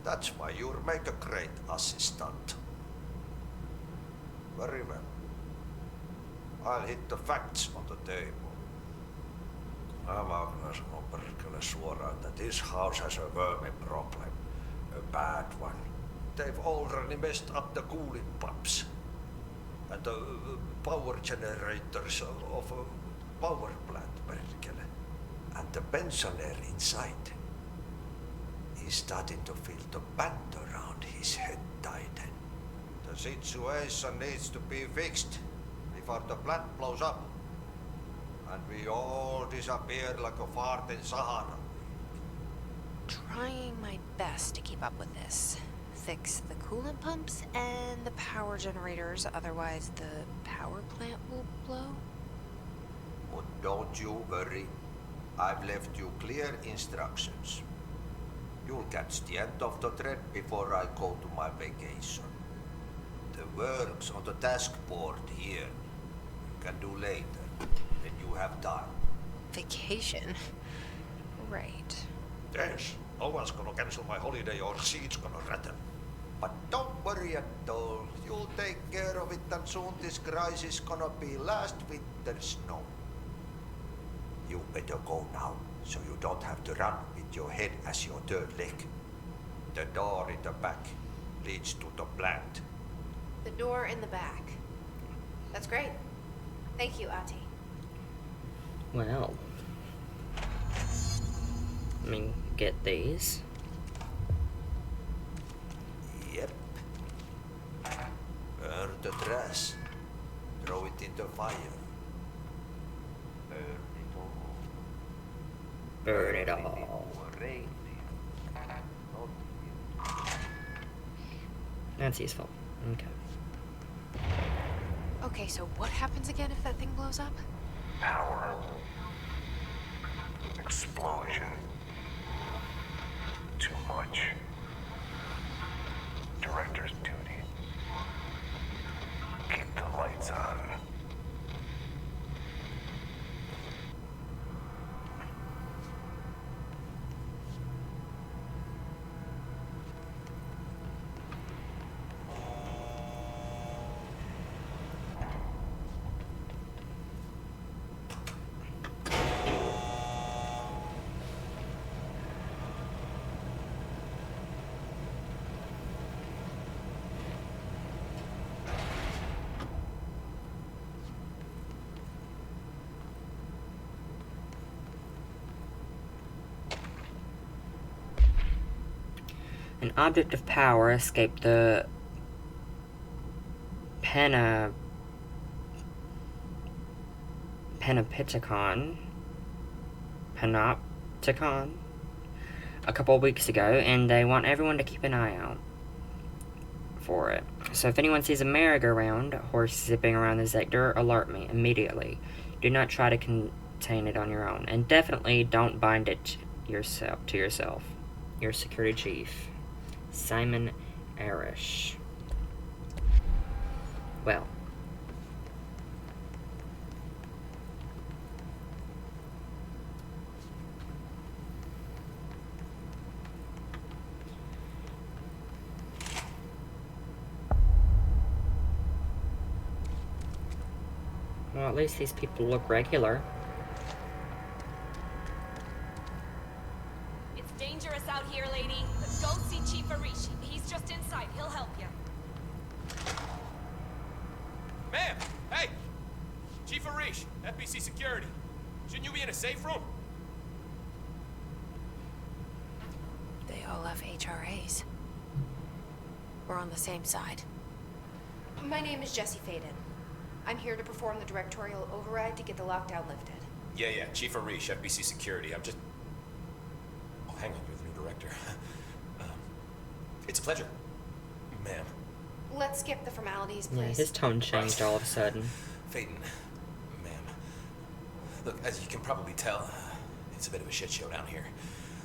That's why you'll make a great assistant. Very well. I'll hit the facts on the table. I'm gonna sanon perkele suoraan that this house has a vermin problem. A bad one. They've already messed up the cooling pumps. And the power generators of a power plant, perkele. And the pensioner inside is starting to feel the band around his head tighten. The situation needs to be fixed before the plant blows up. And we all disappear like a fart in Sahara. Trying my best to keep up with this. Fix the coolant pumps and the power generators, otherwise the power plant will blow. But don't you worry. I've left you clear instructions. You'll catch the end of the thread before I go to my vacation. The work's on the task board here. You can do later, when you have time. Vacation? Right. Yes, no one's gonna cancel my holiday or seat's gonna rattle. But don't worry at all. You'll take care of it and soon this crisis gonna be last winter's snow. You better go now, so you don't have to run with your head as your third leg. The door in the back leads to the plant. The door in the back. That's great. Thank you, Ati. Well, let me get these. Yep. Burn the trash. Throw it in the fire. Burn it all. Burn it all. That's useful. Okay. Okay, so what happens again if that thing blows up? Power. Explosion. Too much. Director's duty. Keep the lights on. An object of power escaped the Panopticon a couple of weeks ago, and they want everyone to keep an eye out for it. So if anyone sees a merry-go-round horse zipping around the sector, alert me immediately. Do not try to contain it on your own, and definitely don't bind it to yourself. Your security chief, Simon Arish. Well. Well, at least these people look regular. It's dangerous out here, lady. Go see Chief Arish. He's just inside. He'll help you. Ma'am! Hey! Chief Arish, FBC Security. Shouldn't you be in a safe room? They all have HRAs. We're on the same side. My name is Jessie Faden. I'm here to perform the directorial override to get the lockdown lifted. Yeah, Chief Arish, FBC Security. I'm just... Oh, hang on, you're the new director. It's a pleasure, ma'am. Let's skip the formalities, please. Yeah, his tone changed all of a sudden. Faden, ma'am. Look, as you can probably tell, it's a bit of a shit show down here.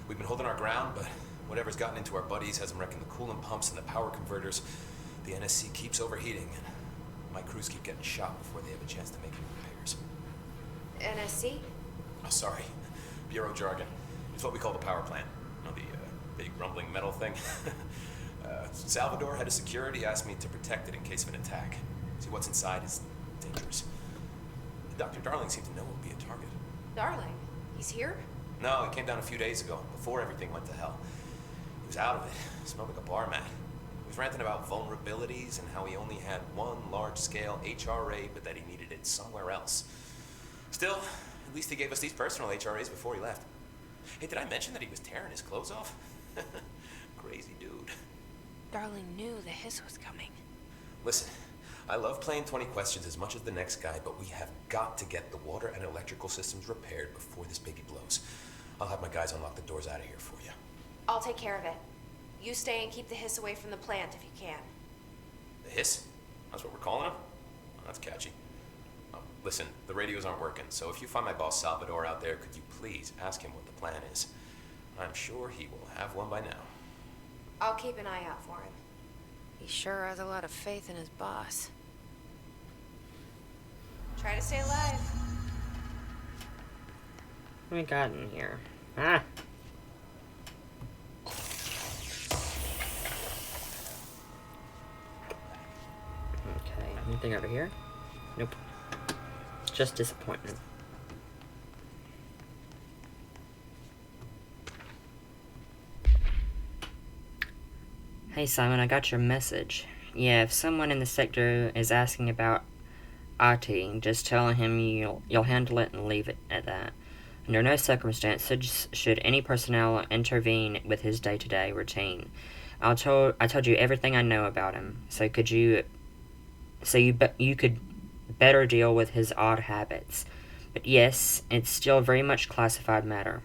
We've been holding our ground, but whatever's gotten into our buddies has them wrecking the coolant pumps and the power converters. The NSC keeps overheating, and my crews keep getting shot before they have a chance to make any repairs. NSC? Oh, sorry. Bureau jargon. It's what we call the power plant. You know, the big rumbling metal thing? Salvador, head of security, asked me to protect it in case of an attack. See, what's inside is dangerous. Dr. Darling seemed to know it would be a target. Darling? He's here? No, he came down a few days ago, before everything went to hell. He was out of it. Smelled like a bar mat. He was ranting about vulnerabilities and how he only had one large-scale HRA, but that he needed it somewhere else. Still, at least he gave us these personal HRAs before he left. Hey, did I mention that he was tearing his clothes off? Crazy dude. Darling knew the hiss was coming. Listen, I love playing 20 questions as much as the next guy, but we have got to get the water and electrical systems repaired before this baby blows. I'll have my guys unlock the doors out of here for you. I'll take care of it. You stay and keep the hiss away from the plant if you can. The hiss? That's what we're calling him? Oh, that's catchy. Oh, listen, the radios aren't working, so if you find my boss Salvador out there, could you please ask him what the plan is? I'm sure he will have one by now. I'll keep an eye out for him. He sure has a lot of faith in his boss. Try to stay alive. What we got in here? Ah! Okay, anything over here? Nope. Just disappointment. Hey Simon, I got your message. Yeah, if someone in the sector is asking about Ati, just tell him you'll handle it and leave it at that. Under no circumstances should any personnel intervene with his day-to-day routine. I told you everything I know about him, so you could better deal with his odd habits. But yes, it's still very much classified matter.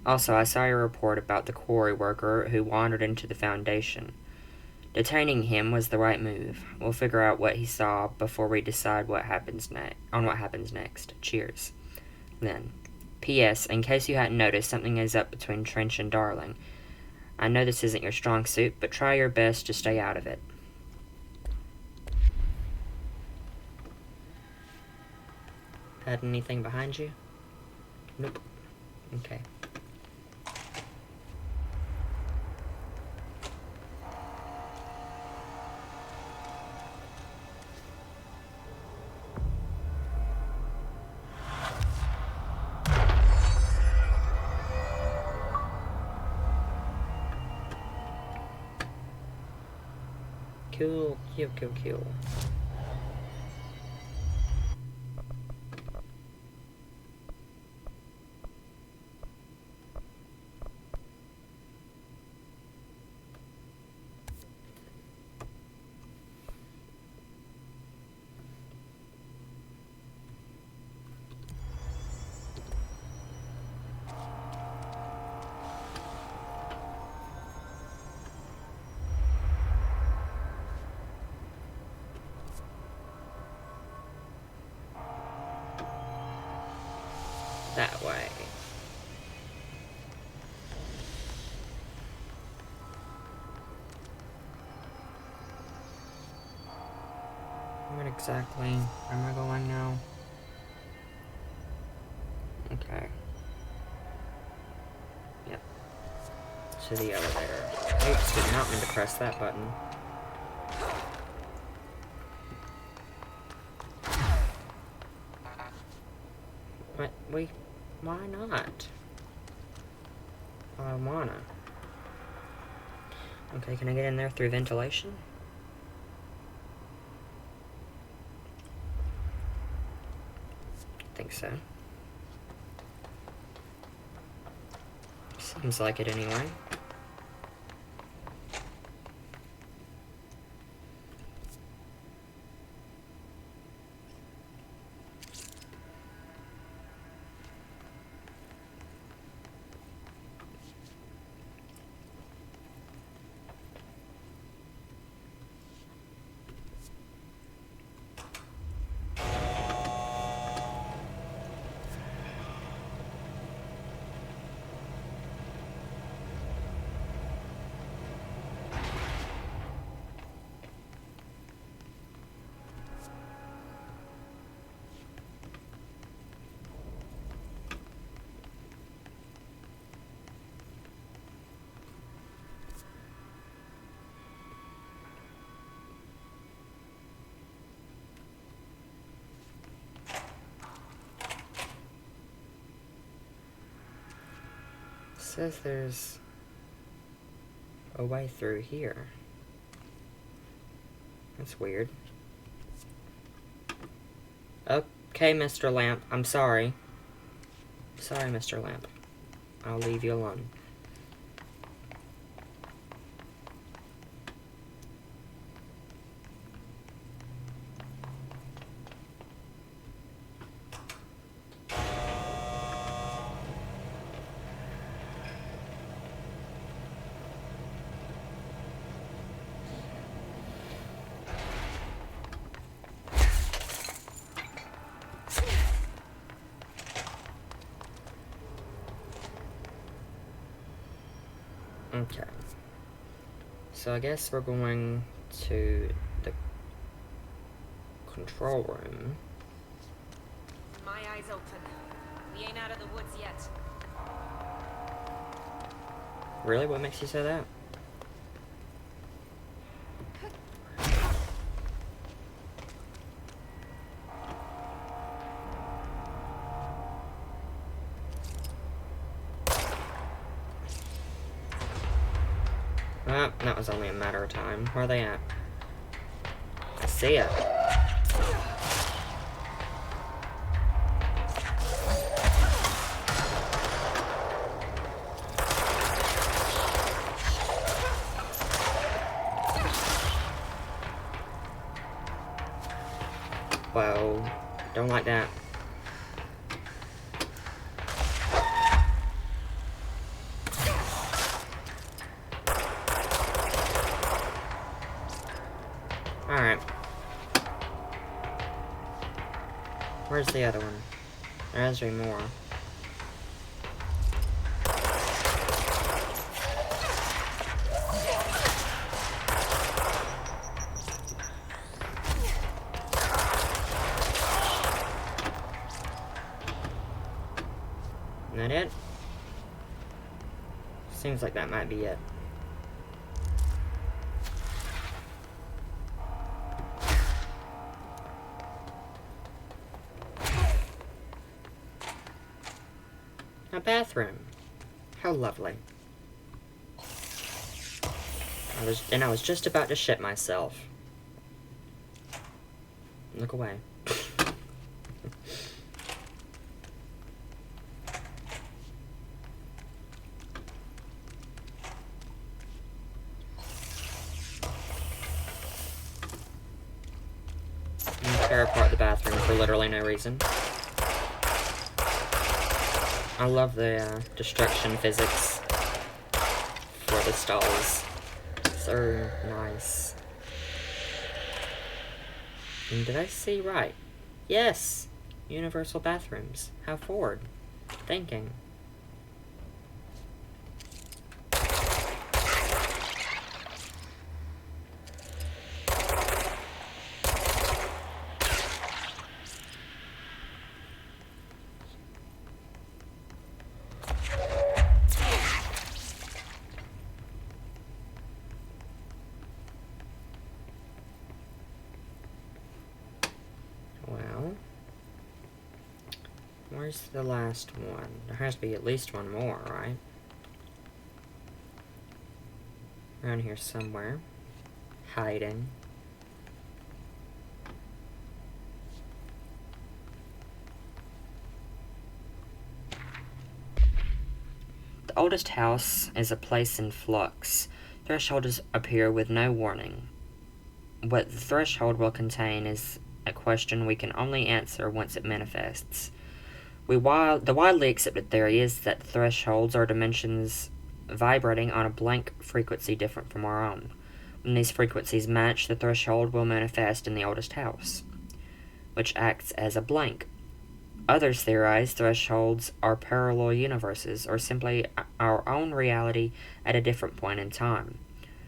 Also, I saw your report about the quarry worker who wandered into the Foundation. Detaining him was the right move. We'll figure out what he saw before we decide what happens next. Cheers. Then, P.S. In case you hadn't noticed, something is up between Trench and Darling. I know this isn't your strong suit, but try your best to stay out of it. Had anything behind you? Nope. Okay. Cool. What exactly am I going now? Okay. Yep. To the elevator. Oops, did not mean to press that button. What? Why not? I wanna. Okay, can I get in there through ventilation? I think so. Seems like it anyway. Says there's a way through here. That's weird. Okay, Mr. Lamp. I'm sorry. Sorry, Mr. Lamp. I'll leave you alone. Okay. So I guess we're going to the control room. My eyes open. We ain't out of the woods yet. Really? What makes you say that? That was only a matter of time. Where are they at? I see it. Whoa. Don't like that. Alright. Where's the other one? There has to be more. Isn't that it? Seems like that might be it. A bathroom. How lovely. I was just about to shit myself. Look away. Tear apart the bathroom for literally no reason. I love the destruction physics for the stalls. So nice. And did I see right? Yes! Universal bathrooms. How forward. Thinking. Where's the last one? There has to be at least one more, right? Around here somewhere. Hiding. The oldest house is a place in flux. Thresholds appear with no warning. What the threshold will contain is a question we can only answer once it manifests. The widely accepted theory is that thresholds are dimensions vibrating on a blank frequency different from our own. When these frequencies match, the threshold will manifest in the oldest house, which acts as a blank. Others theorize thresholds are parallel universes, or simply our own reality at a different point in time.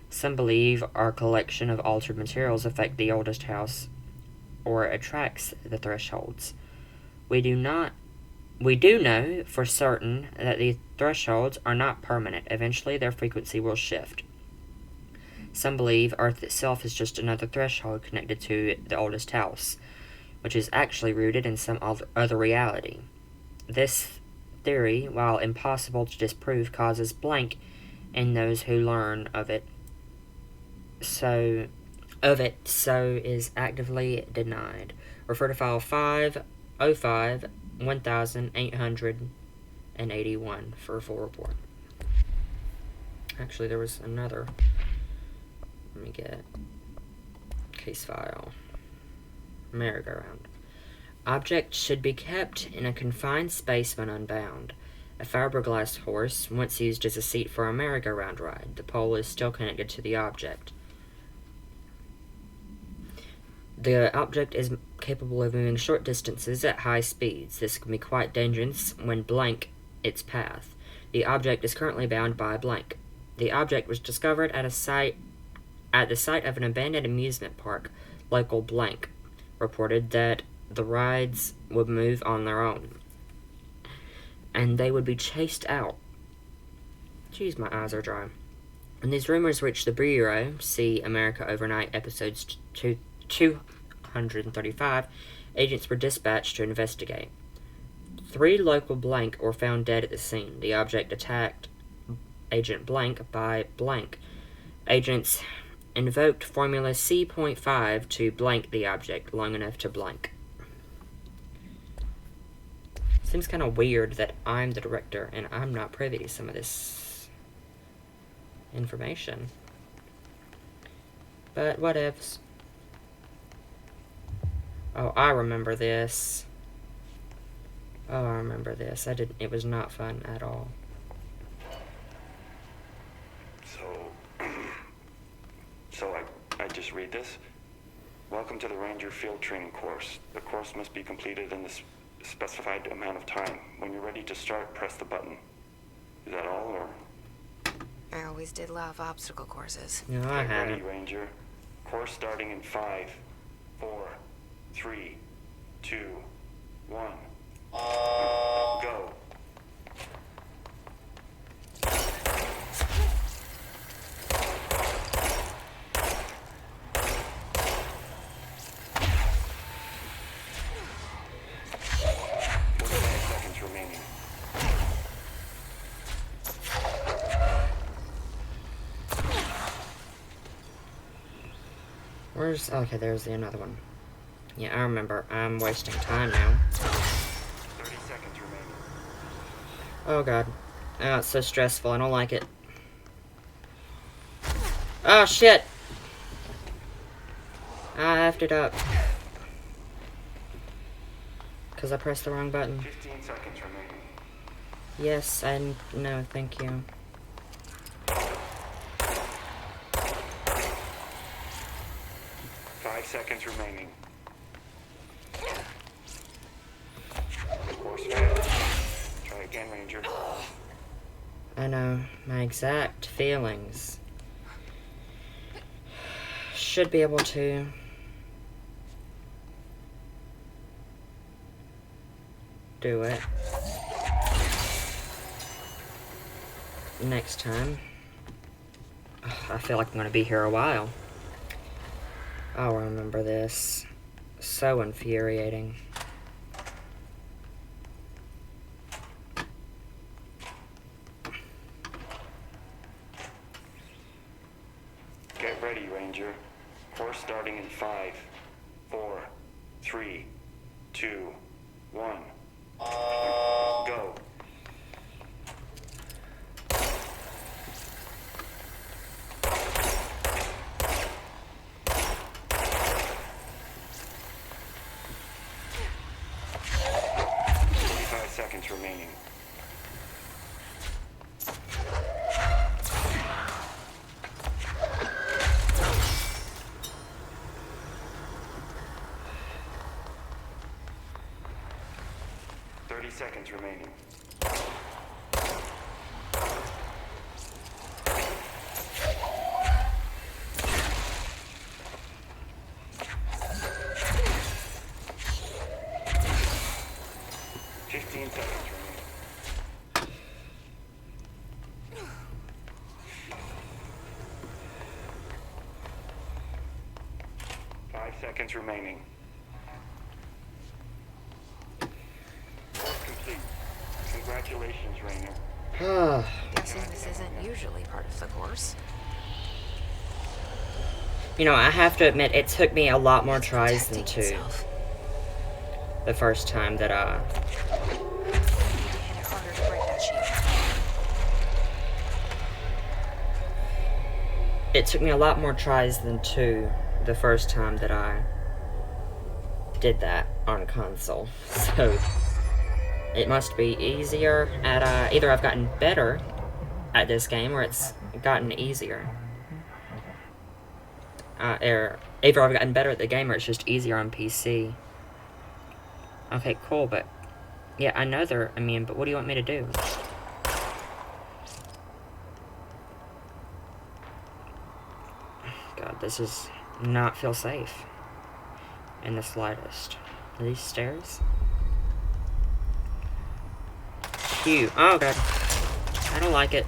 Some believe our collection of altered materials affect the oldest house, or attracts the thresholds. We do know for certain that the thresholds are not permanent. Eventually, their frequency will shift. Some believe Earth itself is just another threshold connected to the oldest house, which is actually rooted in some other reality. This theory, while impossible to disprove, causes blank in those who learn of it. So is actively denied. Refer to file 505 1881 for a full report. Actually, there was another. Let me get case file. Merry-go-round. Objects should be kept in a confined space when unbound. A fiberglass horse, once used as a seat for a merry-go-round ride. The pole is still connected to the object. The object is capable of moving short distances at high speeds. This can be quite dangerous when blank its path. The object is currently bound by blank. The object was discovered at the site of an abandoned amusement park. Local blank reported that the rides would move on their own, and they would be chased out. Jeez, my eyes are dry. When these rumors reached the Bureau, see America Overnight episodes 235, agents were dispatched to investigate. 3 local blank were found dead at the scene. The object attacked Agent Blank by blank. Agents invoked Formula C.5 to blank the object long enough to blank. Seems kind of weird that I'm the director and I'm not privy to some of this information. But whatevs. Oh, I remember this. It was not fun at all. So I just read this. Welcome to the Ranger Field Training course. The course must be completed in this specified amount of time. When you're ready to start, press the button. Is that all, or? I always did love obstacle courses. No, I Get haven't. ready, Ranger. Course starting in 5, 4, 3, 2, 1. Go. Okay, there's another one. Yeah, I remember. I'm wasting time now. 30 seconds remaining. Oh god. Oh, it's so stressful. I don't like it. Oh shit! I effed it up. Because I pressed the wrong button. 15 seconds remaining. Yes, no, thank you. Seconds remaining. Of course, failed. Try again, Ranger. I know my exact feelings. Should be able to do it next time. I feel like I'm going to be here a while. I'll remember this. So infuriating. Course starting in 5, 4, 3, 2, 1. Go. Seconds remaining. Seconds remaining. 15 seconds remaining. 5 seconds remaining. Complete. Congratulations, Rainer. Guessing this isn't usually part of the course. You know, I have to admit, it took me a lot more tries than 2. The first time that It took me a lot more tries than 2 the first time that I did that on console. So it must be easier at, either I've gotten better at this game or it's gotten easier. Or either I've gotten better at the game or it's just easier on PC. Okay, cool, but yeah, I know they're immune, but what do you want me to do? God, this does not feel safe in the slightest. Are these stairs? Phew. Oh god. I don't like it.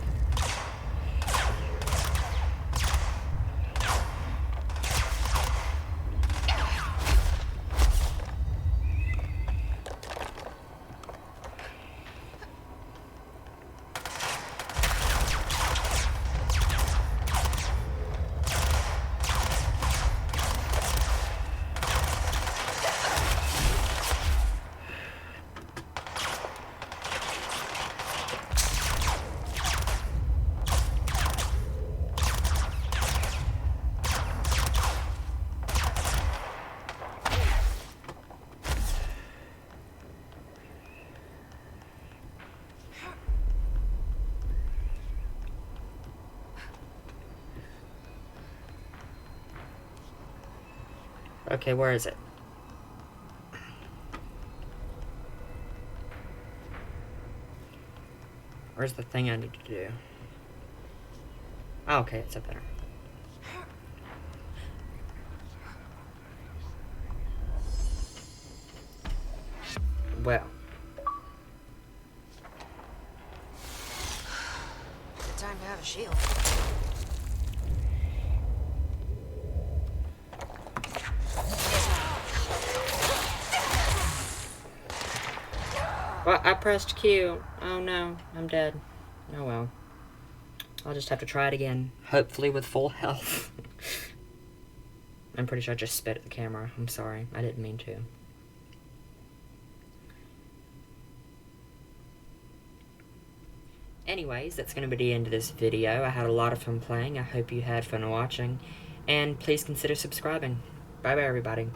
Okay, where is it? Where's the thing I need to do? Oh, okay, it's up there. Well. Good time to have a shield. Well, I pressed Q. Oh no, I'm dead. Oh well. I'll just have to try it again. Hopefully with full health. I'm pretty sure I just spit at the camera. I'm sorry. I didn't mean to. Anyways, that's going to be the end of this video. I had a lot of fun playing. I hope you had fun watching. And please consider subscribing. Bye-bye, everybody.